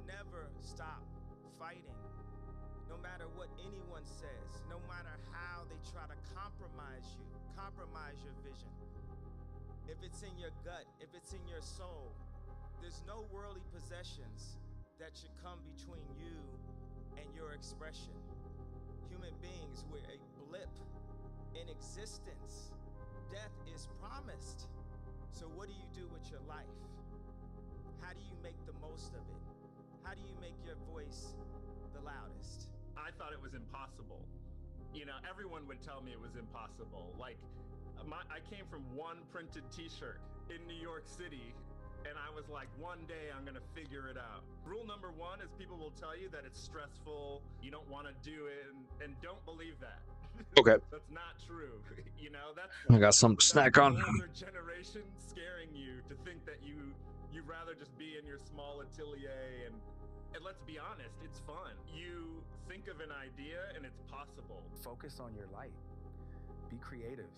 Never stop fighting. No matter what anyone says, no matter how they try to compromise you, compromise your vision. If it's in your gut, if it's in your soul, there's no worldly possessions that should come between you and your expression. Human beings, we're a blip in existence. Death is promised. So what do you do with your life? How do you make the most of it? How do you make your voice the loudest? I thought it was impossible. You know, everyone would tell me it was impossible. Like, I came from one printed t-shirt in New York City, and I was like, one day I'm gonna figure it out. Rule number one is people will tell you that it's stressful, you don't wanna do it, and don't believe that. Okay. That's not true. You know, that's I got something to snack on. older generation scaring you to think that you'd rather just be in your small atelier, and let's be honest, it's fun. You think of an idea and it's possible. Focus on your light. Be creative.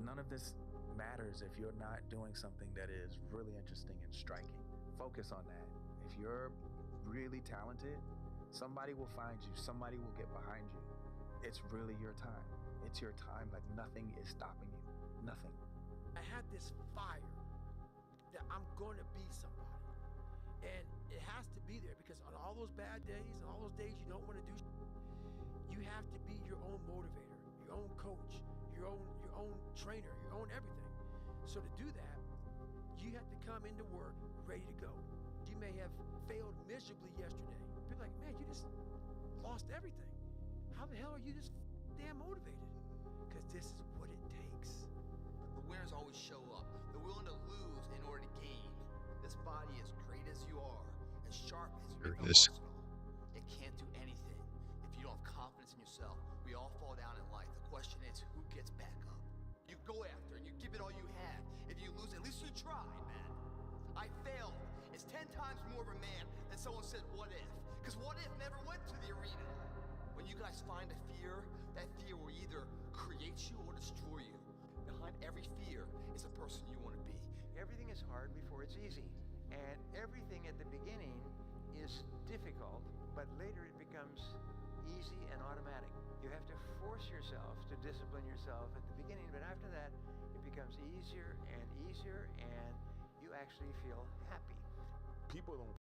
None of this matters if you're not doing something that is really interesting and striking. Focus on that, If you're really talented, somebody will find you, somebody will get behind you. It's really your time. It's your time, like nothing is stopping you. Nothing. I had this fire that I'm going to be somebody. And it has to be there because on all those bad days and all those days you don't want to do you have to be your own motivator, your own coach, your own trainer, your own everything. So to do that, you have to come into work ready to go. You may have failed miserably yesterday. People are like, man, you just lost everything. How the hell are you just damn motivated? Because this is what it takes. The winners always show up. They're willing to lose in order to gain. This body, as great as you are, as sharp as your arsenal, it can't do anything if you don't have confidence in yourself. We all fall down in life. The question is, who gets back up? You go after and you give it all you have. If you lose, at least you tried, man. I failed. It's 10 times more of a man than someone said, what if? Because what if never went to the arena? When you guys find a fear, that fear will either create you or destroy you. Behind every fear is a person you want to be. Everything is hard before it's easy. And everything at the beginning is difficult, but later it becomes easy and automatic. You have to force yourself to discipline yourself at the beginning, but after that, it becomes easier, and you actually feel happy. People don't.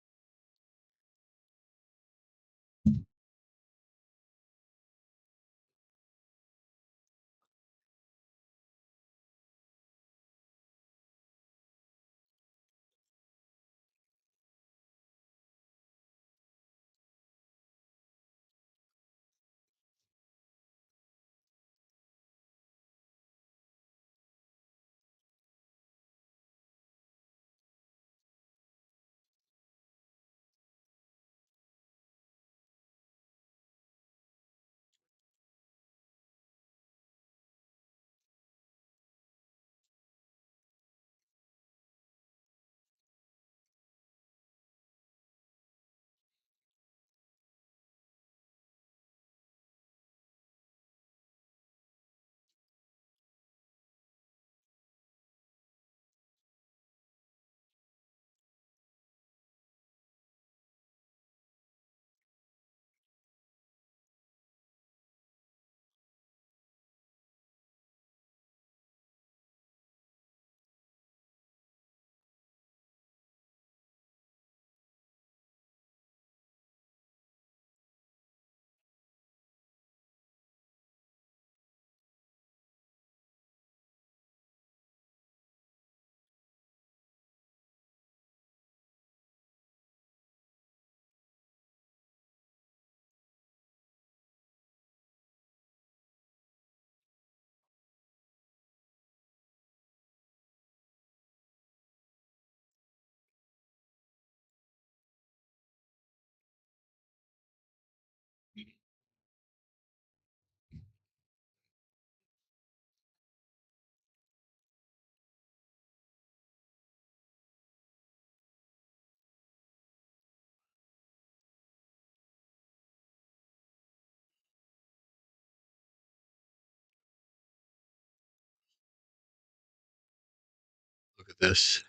Look at this.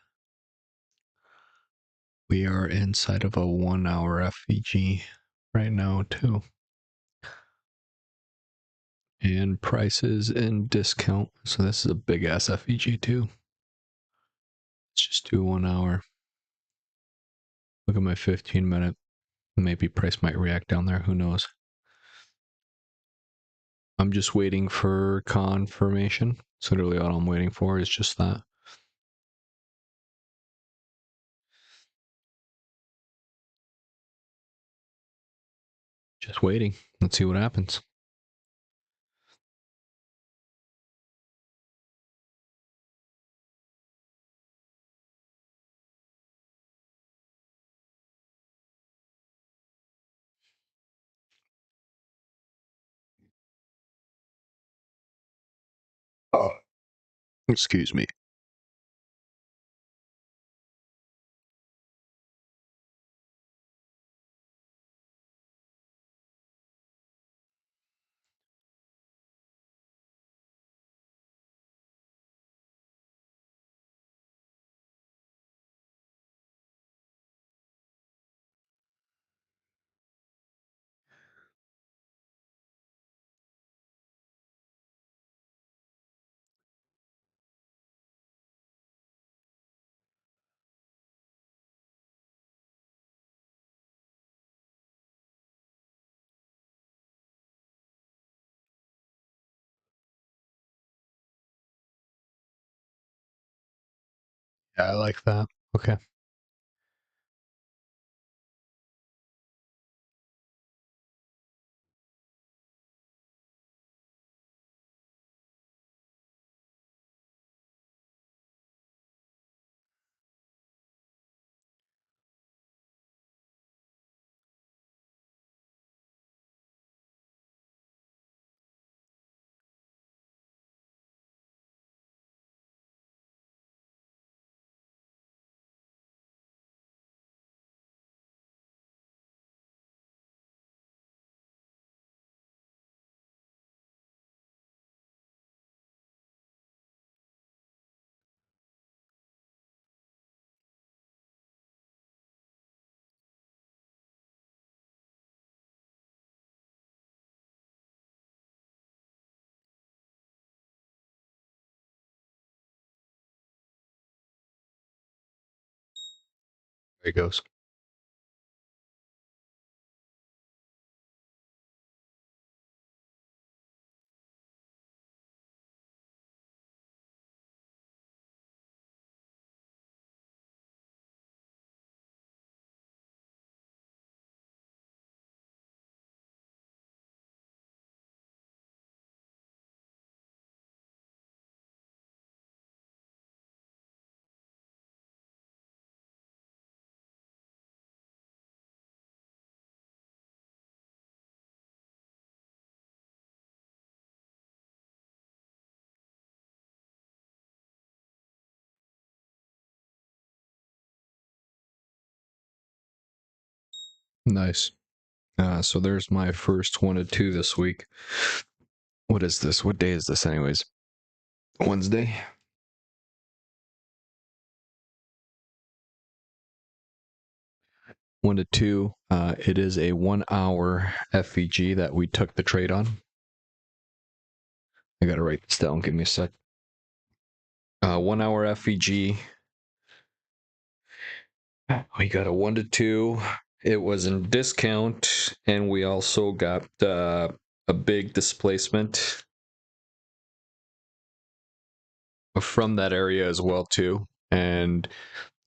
We are inside of a 1 hour FVG right now, too. And prices and discount. So this is a big ass FVG, too. Let's just do 1 hour. Look at my 15-minute. Maybe price might react down there. Who knows? I'm just waiting for confirmation. It's literally all I'm waiting for is just that. Just waiting. Let's see what happens. Oh, excuse me. Yeah, I like that. Okay. There it goes. Nice. So there's my first 1 to 2 this week. What is this? What day is this, anyways? Wednesday. One to two. It is a 1 hour FVG that we took the trade on. I gotta write this down. Give me a sec. 1 hour FVG. We got a 1 to 2. It was in discount, and we also got a big displacement from that area as well too. And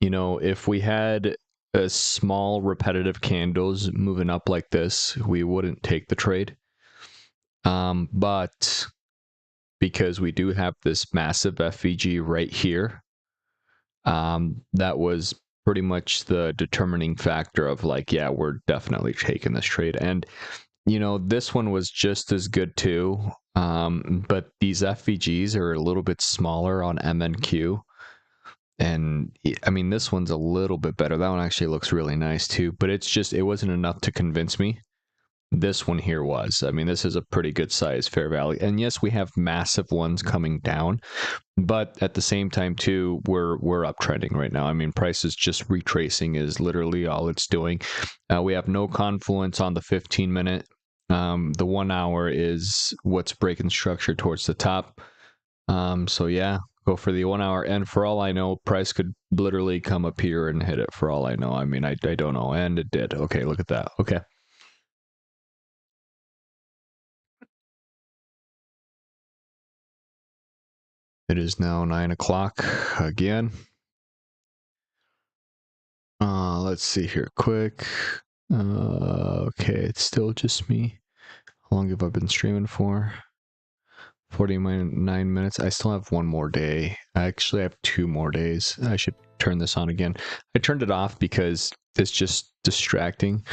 you know, if we had a small repetitive candles moving up like this, we wouldn't take the trade. But because we do have this massive FVG right here, that was pretty much the determining factor of like, yeah, we're definitely taking this trade. And you know, this one was just as good too. But these FVGs are a little bit smaller on MNQ. And I mean, this one's a little bit better. That one actually looks really nice too, but it's just, it wasn't enough to convince me. This one here was. I mean, this is a pretty good size fair value. And yes, we have massive ones coming down, but at the same time too, we're uptrending right now. I mean, price is just retracing is literally all it's doing. We have no confluence on the 15-minute. The 1 hour is what's breaking structure towards the top. So yeah, go for the 1 hour. And for all I know, price could literally come up here and hit it for all I know. I mean, I don't know. And it did. Okay, look at that. Okay. It is now 9 o'clock again. Let's see here quick. Okay, it's still just me. How long have I been streaming for? 49 minutes. I still have one more day. I actually have 2 more days. I should turn this on again. I turned it off because it's just distracting.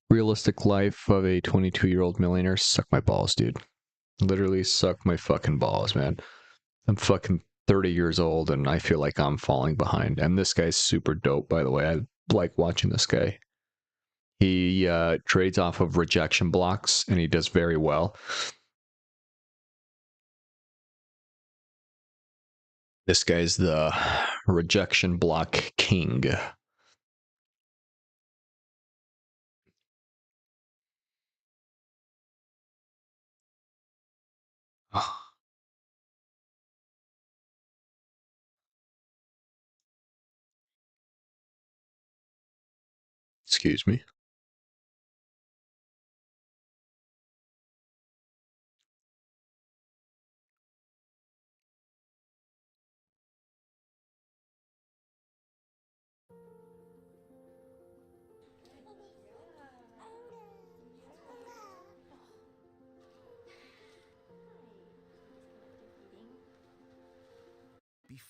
Realistic life of a 22-year-old millionaire. Suck my balls, dude. Literally suck my fucking balls, man. I'm fucking 30 years old and I feel like I'm falling behind. And this guy's super dope, by the way. I like watching this guy. He trades off of rejection blocks and he does very well. This guy's the rejection block king. Excuse me.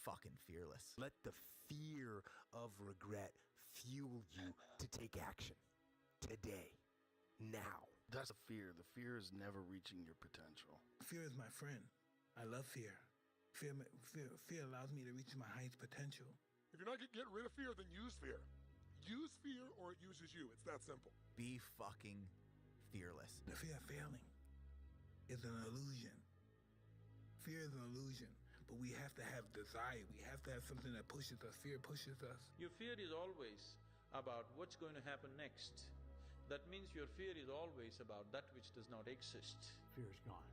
fucking fearless. Let the fear of regret fuel you to take action. Today. Now. That's a fear. The fear is never reaching your potential. Fear is my friend. I love fear. Fear allows me to reach my highest potential. If you're not getting rid of fear, then use fear. Use fear or it uses you. It's that simple. Be fucking fearless. The fear of failing is an illusion. Fear is an illusion, but we have to have desire. We have to have something that pushes us. Fear pushes us. Your fear is always about what's going to happen next. That means your fear is always about that which does not exist. Fear is gone.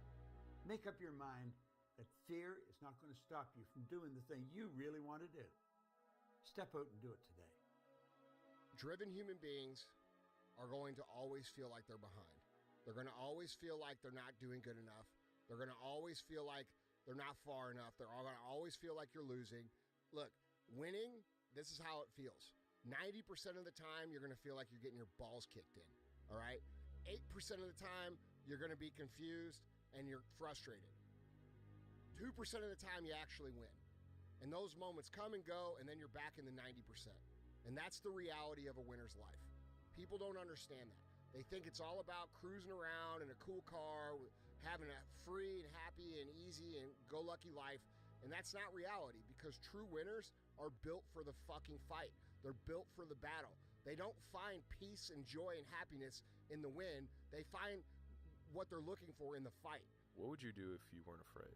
Make up your mind that fear is not going to stop you from doing the thing you really want to do. Step out and do it today. Driven human beings are going to always feel like they're behind. They're going to always feel like they're not doing good enough. They're going to always feel like they're not far enough. They're all going to always feel like you're losing. Look, winning, this is how it feels. 90% of the time, you're going to feel like you're getting your balls kicked in, all right? 8% of the time, you're going to be confused and you're frustrated. 2% of the time, you actually win. And those moments come and go, and then you're back in the 90%. And that's the reality of a winner's life. People don't understand that. They think it's all about cruising around in a cool car, having a free and happy and easy and go-lucky life. And that's not reality, because true winners are built for the fucking fight. They're built for the battle. They don't find peace and joy and happiness in the win. They find what they're looking for in the fight. What would you do if you weren't afraid?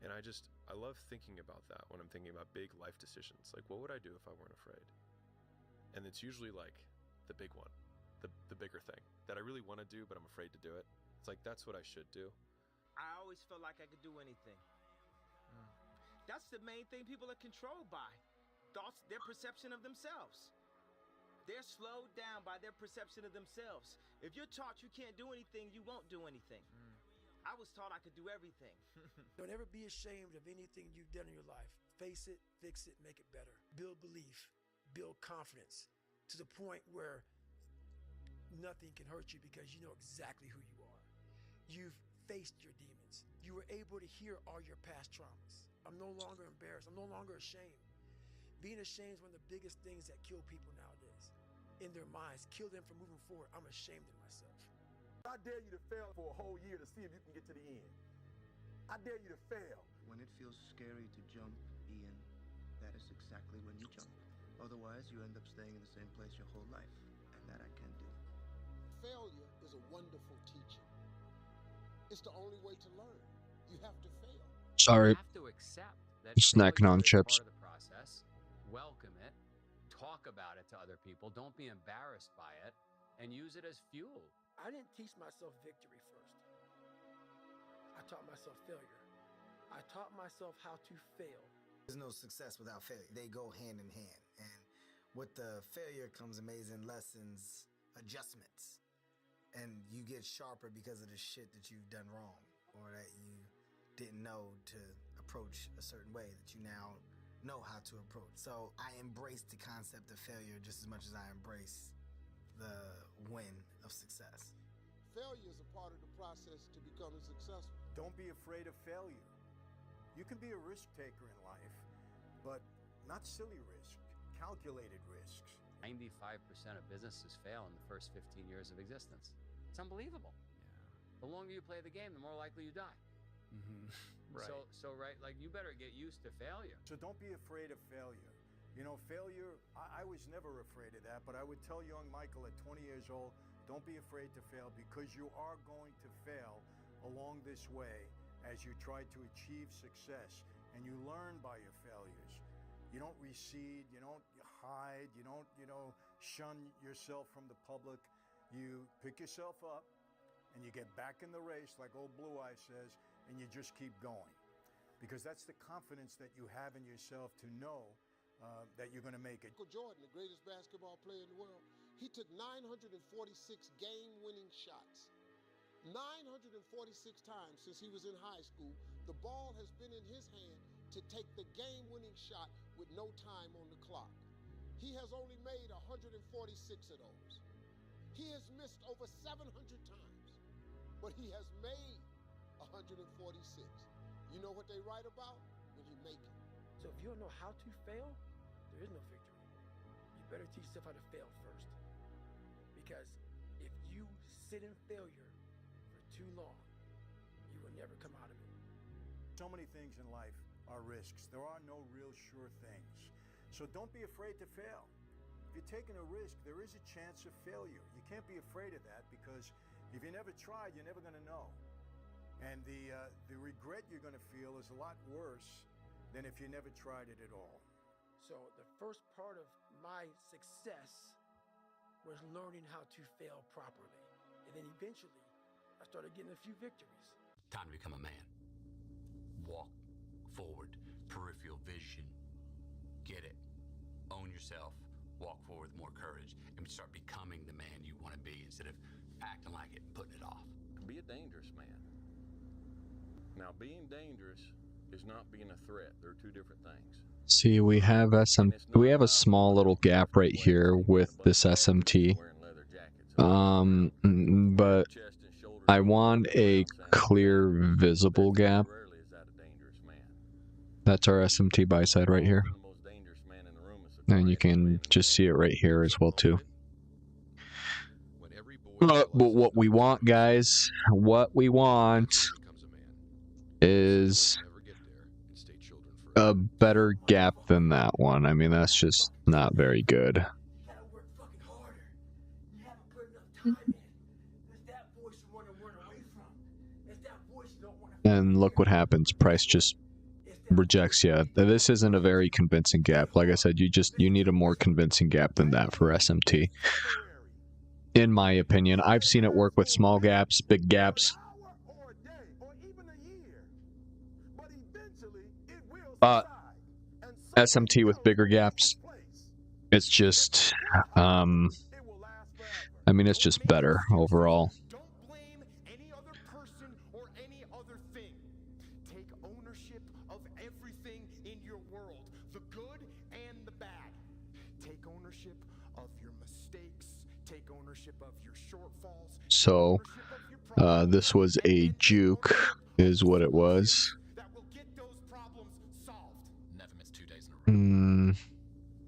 And I love thinking about that when I'm thinking about big life decisions. Like, what would I do if I weren't afraid? And it's usually like the big one, the bigger thing that I really want to do, but I'm afraid to do it. It's like, that's what I should do. I always felt like I could do anything. That's the main thing people are controlled by. Thoughts, their perception of themselves. They're slowed down by their perception of themselves. If you're taught you can't do anything, you won't do anything. I was taught I could do everything. Don't ever be ashamed of anything you've done in your life. Face it, fix it, make it better. Build belief, build confidence to the point where nothing can hurt you because you know exactly who you are. You've faced your demons. You were able to hear all your past traumas. I'm no longer embarrassed. I'm no longer ashamed. Being ashamed is one of the biggest things that kill people nowadays. In their minds, kill them from moving forward. I'm ashamed of myself. I dare you to fail for a whole year to see if you can get to the end. I dare you to fail. When it feels scary to jump, Ian, that is exactly when you jump. Otherwise, you end up staying in the same place your whole life, and that I can't do. Failure is a wonderful teacher. It's the only way to learn. You have to fail. Sorry. You have to accept that Snacking on failure is chips. part of the process. Welcome it. Talk about it to other people. Don't be embarrassed by it, and use it as fuel. I didn't teach myself victory first. I taught myself failure. I taught myself how to fail. There's no success without failure. They go hand in hand. And with the failure comes amazing lessons, adjustments. And you get sharper because of the shit that you've done wrong or that you didn't know to approach a certain way that you now know how to approach. So I embrace the concept of failure just as much as I embrace the win of success. Failure is a part of the process to becoming successful. Don't be afraid of failure. You can be a risk taker in life, but not silly risk, calculated risks. 95% of businesses fail in the first 15 years of existence. It's unbelievable. Yeah. The longer you play the game, the more likely you die. Right. So right, like, you better get used to failure. So don't be afraid of failure. You know, failure, I was never afraid of that, but I would tell young Michael at 20 years old, don't be afraid to fail, because you are going to fail along this way as you try to achieve success, and you learn by your failures. You don't recede, you don't hide, you don't, shun yourself from the public. You pick yourself up and you get back in the race, like old Blue Eye says, and you just keep going. Because that's the confidence that you have in yourself to know that you're going to make it. Michael Jordan, the greatest basketball player in the world, he took 946 game-winning shots. 946 times since he was in high school, the ball has been in his hand to take the game-winning shot with no time on the clock. He has only made 146 of those. He has missed over 700 times, but he has made 146. You know what they write about? When you make it. So if you don't know how to fail, there is no victory. You better teach yourself how to fail first. Because if you sit in failure for too long, you will never come out of it. So many things in life are risks. There are no real sure things. So don't be afraid to fail. If you're taking a risk, there is a chance of failure. You can't be afraid of that because if you never tried, you're never going to know. And the regret you're going to feel is a lot worse than if you never tried it at all. So the first part of my success was learning how to fail properly. And then eventually, I started getting a few victories. Time to become a man. Walk forward, peripheral vision. Get it. Own yourself. Walk forward with more courage and start becoming the man you want to be instead of acting like it and putting it off. Be a dangerous man. Now, being dangerous is not being a threat. They're two different things. See, we have we have a small little gap right here with this SMT. But I want a clear, visible gap. That's our SMT buy side right here. And you can just see it right here as well too. But what we want, guys, what we want is a better gap than that one. I mean, that's just not very good. And look what happens. Price just rejects you. This isn't a very convincing gap. Like I said, you need a more convincing gap than that for SMT. In my opinion, I've seen it work with small gaps, big gaps. SMT with bigger gaps, it's just, I mean, it's just better overall. Don't blame any other person or any other thing. Take ownership of everything in your world, the good and the bad. Take ownership of your mistakes. Take ownership of your shortfalls. So, this was a juke, is what it was.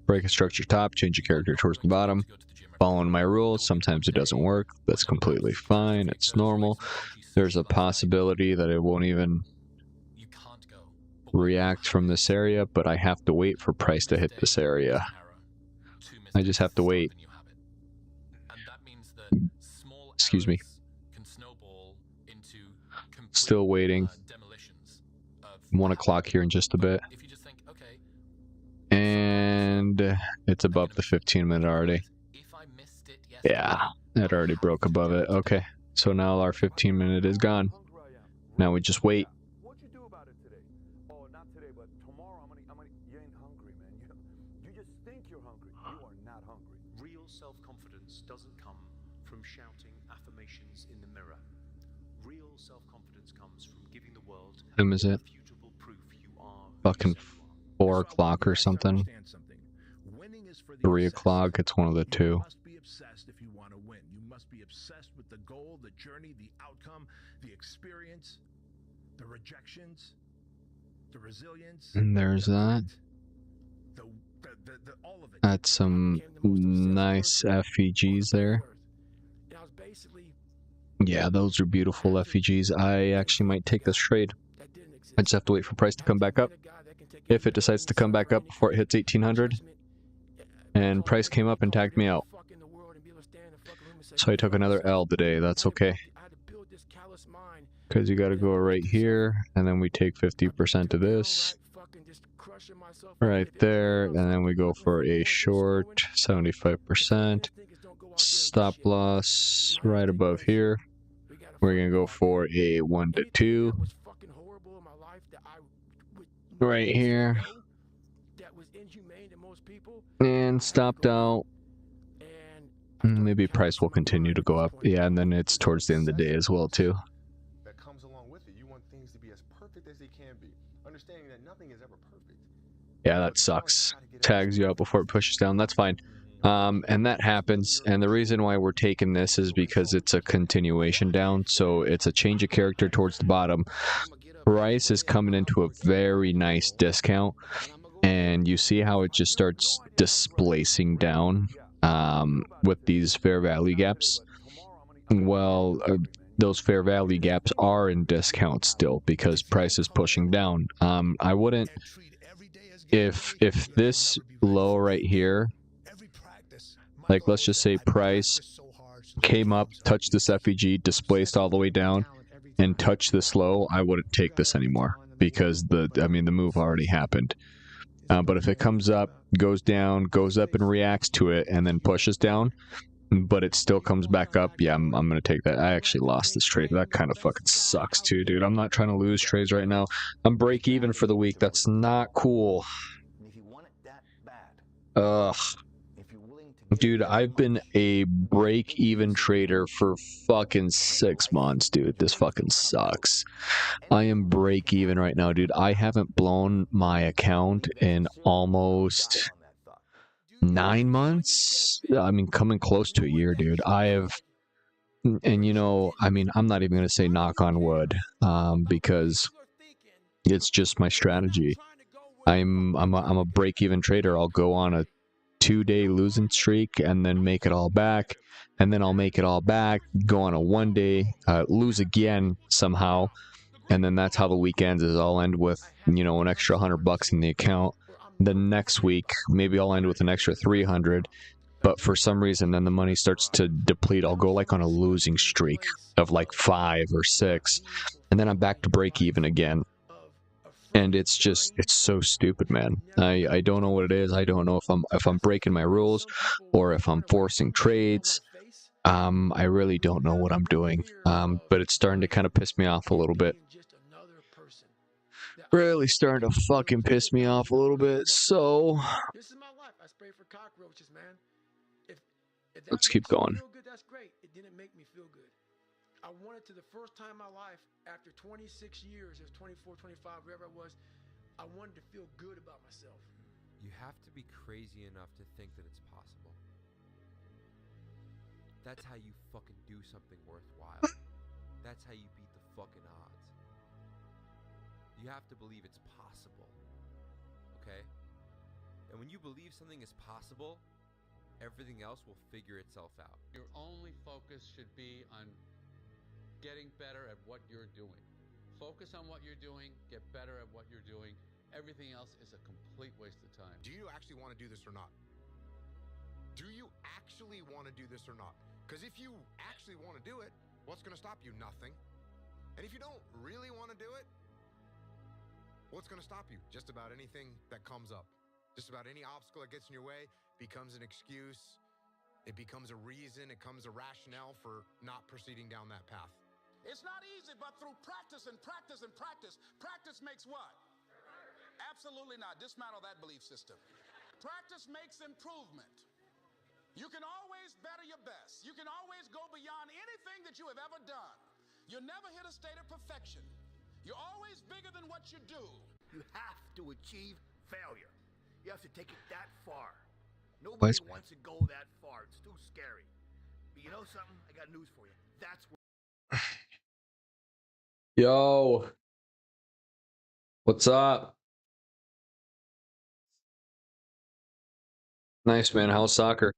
Break a structure top, change a character towards the bottom. Following my rules, sometimes it doesn't work. That's completely fine. It's normal. There's a possibility that it won't even react from this area, but I have to wait for price to hit this area. I just have to wait. Excuse me. Still waiting. 1 o'clock here in just a bit. And it's above the 15-minute already. Yeah, it already broke above it. Okay, so now our 15-minute is gone. Now we just wait. What'd you do about it today? Oh, not today, but tomorrow you ain't hungry, man. You just think you're hungry. You are not hungry. Real self-confidence doesn't come from shouting affirmations in the mirror. Real self-confidence comes from giving the world Whom is it? proof you are Fucking 4 o'clock or something. 3 o'clock, it's one of the two. You must be obsessed if you want to win. You must be obsessed with the goal, the journey, the outcome, the experience, the rejections, the resilience. And there's that. All of it. That's some nice FEGs there. Yeah, those are beautiful FEGs. I actually might take this trade. I just have to wait for price to come back up. If it decides to come back up before it hits 1800, and price came up and tagged me out. So I took another L today. That's okay. Because you got to go right here, and then we take 50% of this. Right there, and then we go for a short, 75%. Stop loss right above here. We're going to go for a 1 to 2. Right here. And stopped out. Maybe price will continue to go up. Yeah, and then it's towards the end of the day as well too. That comes along with it. You want things to be as perfect as they can be. Understanding that nothing is ever perfect. Yeah, that sucks. Tags you out before it pushes down. That's fine. And that happens. And the reason why we're taking this is because it's a continuation down. So it's a change of character towards the bottom. Price is coming into a very nice discount. and you see how it just starts displacing down with these fair value gaps. Well, those fair value gaps are in discount still because price is pushing down. I wouldn't, if this low right here, like let's just say price came up, touched this FEG, displaced all the way down, and touched this low, I wouldn't take this anymore because the move already happened. But if it comes up, goes down, goes up and reacts to it, and then pushes down, but it still comes back up, yeah, I'm going to take that. I actually lost this trade. That kind of fucking sucks too, dude. I'm not trying to lose trades right now. I'm break even for the week. That's not cool. Ugh. Dude, I've been a break-even trader for fucking 6 months, dude. This fucking sucks. I am break-even right now, dude. I haven't blown my account in almost 9 months. I mean, coming close to a year, dude. I have, and I'm not even going to say knock on wood, because it's just my strategy. I'm a break-even trader. I'll go on a 2-day losing streak and then make it all back, and then I'll make it all back, go on a 1-day lose again somehow, and then that's how the week ends. Is I'll end with an extra $100 in the account. The next week maybe I'll end with an extra 300, but for some reason then the money starts to deplete. I'll go like on a losing streak of like 5 or 6, and then I'm back to break even again. And it's so stupid, man. I don't know what it is. I don't know if I'm breaking my rules or if I'm forcing trades. I really don't know what I'm doing. But it's starting to kind of piss me off a little bit. Really starting to fucking piss me off a little bit. So This is my life. I spray for cockroaches, man. If let's keep going. Feel good, that's great. It didn't make me feel good. I wanted to, the first time in my life, after 26 years, it was 24, 25, wherever it was, I wanted to feel good about myself. You have to be crazy enough to think that it's possible. That's how you fucking do something worthwhile. That's how you beat the fucking odds. You have to believe it's possible. Okay? And when you believe something is possible, everything else will figure itself out. Your only focus should be on getting better at what you're doing. Focus on what you're doing, get better at what you're doing. Everything else is a complete waste of time. Do you actually want to do this or not? Do you actually want to do this or not? Because if you actually want to do it, what's going to stop you? Nothing. And if you don't really want to do it, what's going to stop you? Just about anything that comes up. Just about any obstacle that gets in your way becomes an excuse. It becomes a reason. It becomes a rationale for not proceeding down that path. It's not easy, but through practice and practice and practice, practice makes what? Absolutely not. Dismantle that belief system. Practice makes improvement. You can always better your best. You can always go beyond anything that you have ever done. You'll never hit a state of perfection. You're always bigger than what you do. You have to achieve failure. You have to take it that far. Nobody wants to go that far. It's too scary. But you know something? I got news for you. That's where Yo, what's up? Nice, man. How's soccer?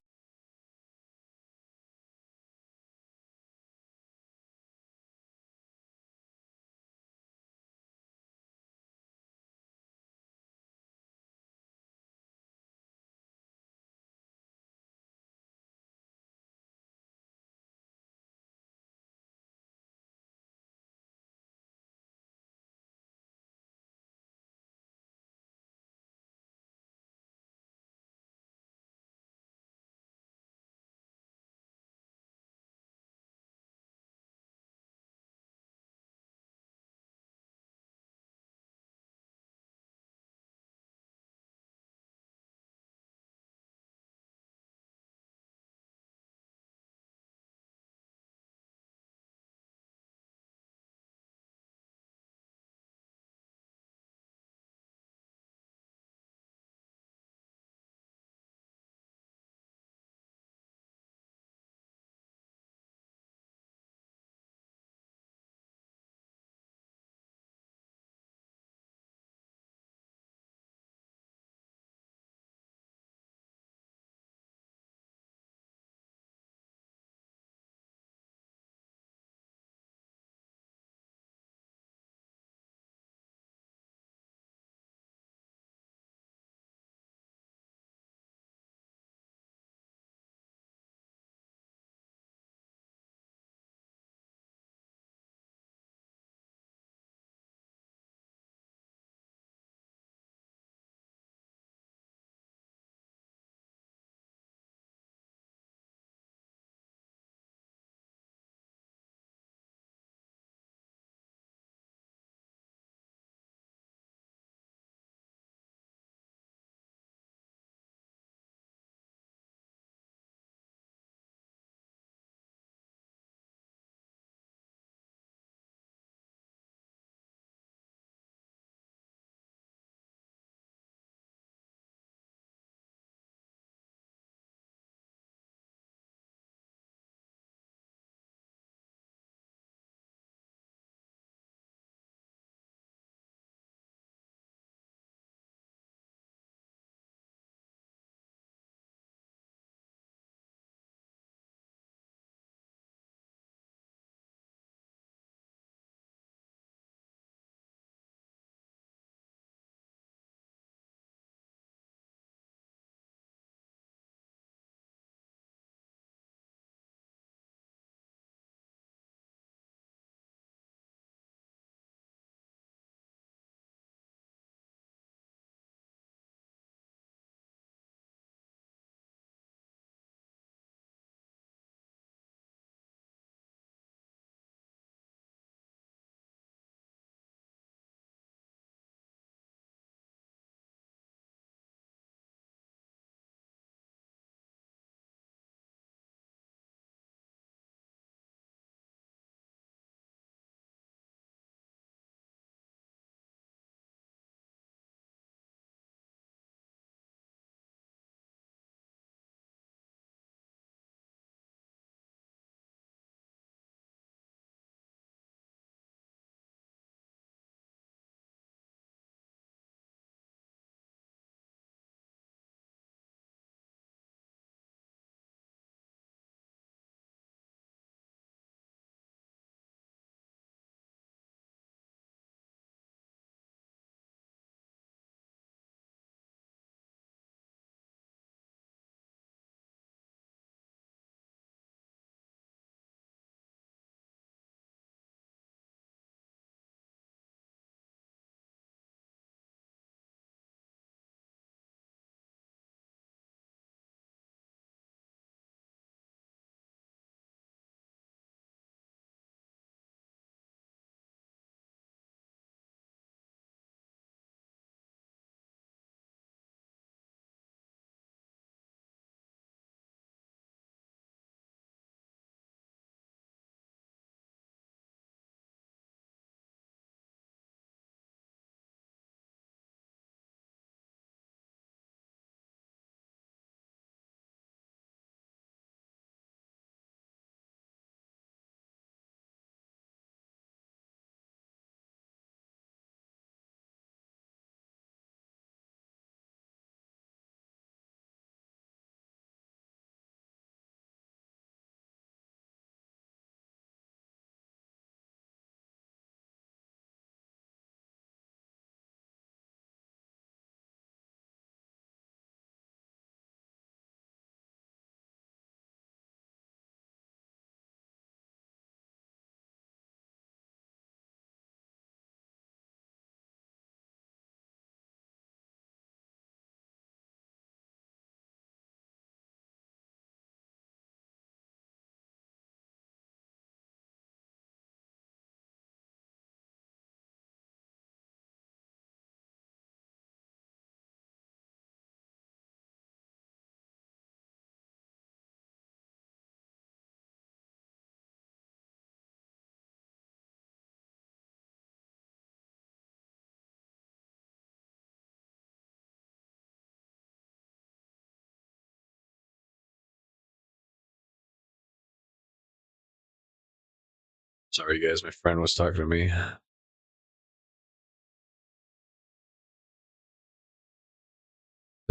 Sorry, guys. My friend was talking to me.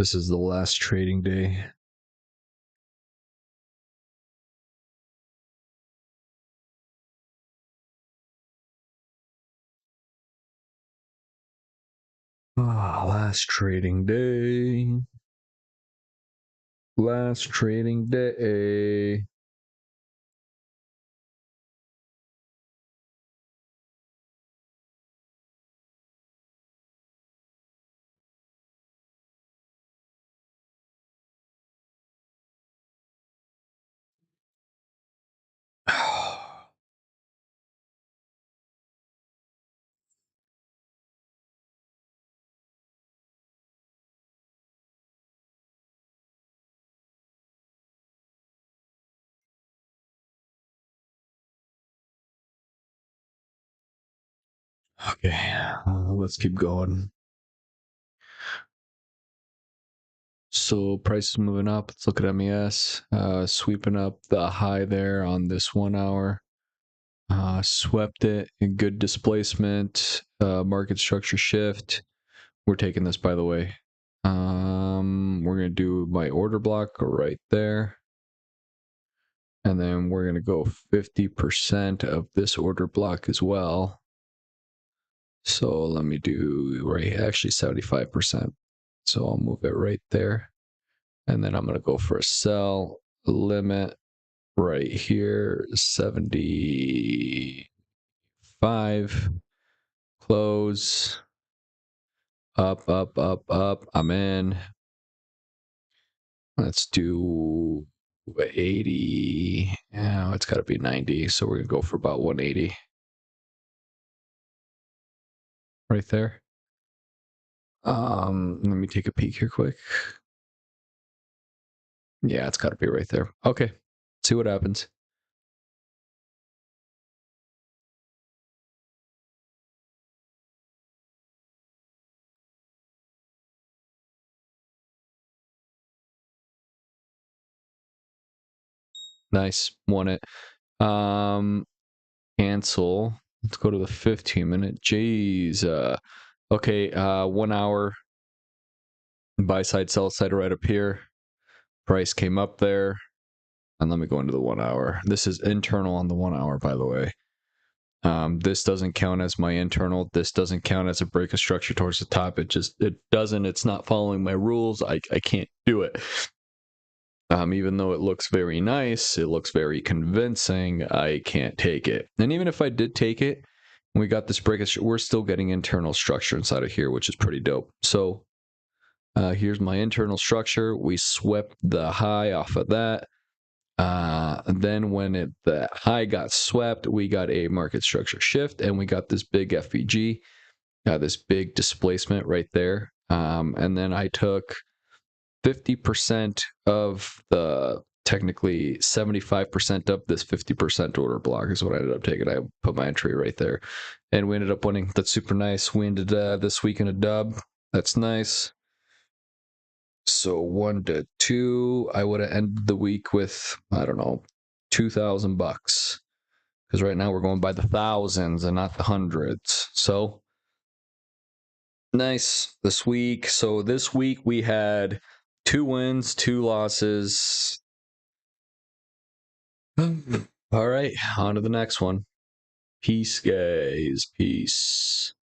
This is the last trading day. Last trading day. Last trading day. Okay, let's keep going. So price is moving up. Let's look at MES. Sweeping up the high there on this 1 hour. Swept it in good displacement. Market structure shift. We're taking this, by the way. We're gonna do my order block right there. And then we're gonna go 50% of this order block as well. So let me do actually 75%. So I'll move it right there. And then I'm going to go for a sell limit right here, 75. Close. Up, up, up, up. I'm in. Let's do 80. Yeah, it's got to be 90. So we're going to go for about 180. Right there. Let me take a peek here quick. Yeah, it's got to be right there. Okay, see what happens. Nice, won it. Cancel. Let's go to the 15-minute. Jeez. Okay, 1 hour. Buy side, sell side right up here. Price came up there. And let me go into the 1 hour. This is internal on the 1 hour, by the way. This doesn't count as my internal. This doesn't count as a break of structure towards the top. It doesn't. It's not following my rules. I can't do it. Even though it looks very nice, it looks very convincing, I can't take it. And even if I did take it, we got this break, we're still getting internal structure inside of here, which is pretty dope. So here's my internal structure. We swept the high off of that. Then when the high got swept, we got a market structure shift, and we got this big FVG, this big displacement right there. And then I took 50% of the, technically 75% of this 50% order block is what I ended up taking. I put my entry right there, and we ended up winning. That's super nice. We ended this week in a dub. That's nice. So 1 to 2, I would have ended the week with, I don't know, $2,000, because right now we're going by the thousands and not the hundreds. So nice this week. So this week we had 2 wins, 2 losses. All right, on to the next one. Peace, guys. Peace.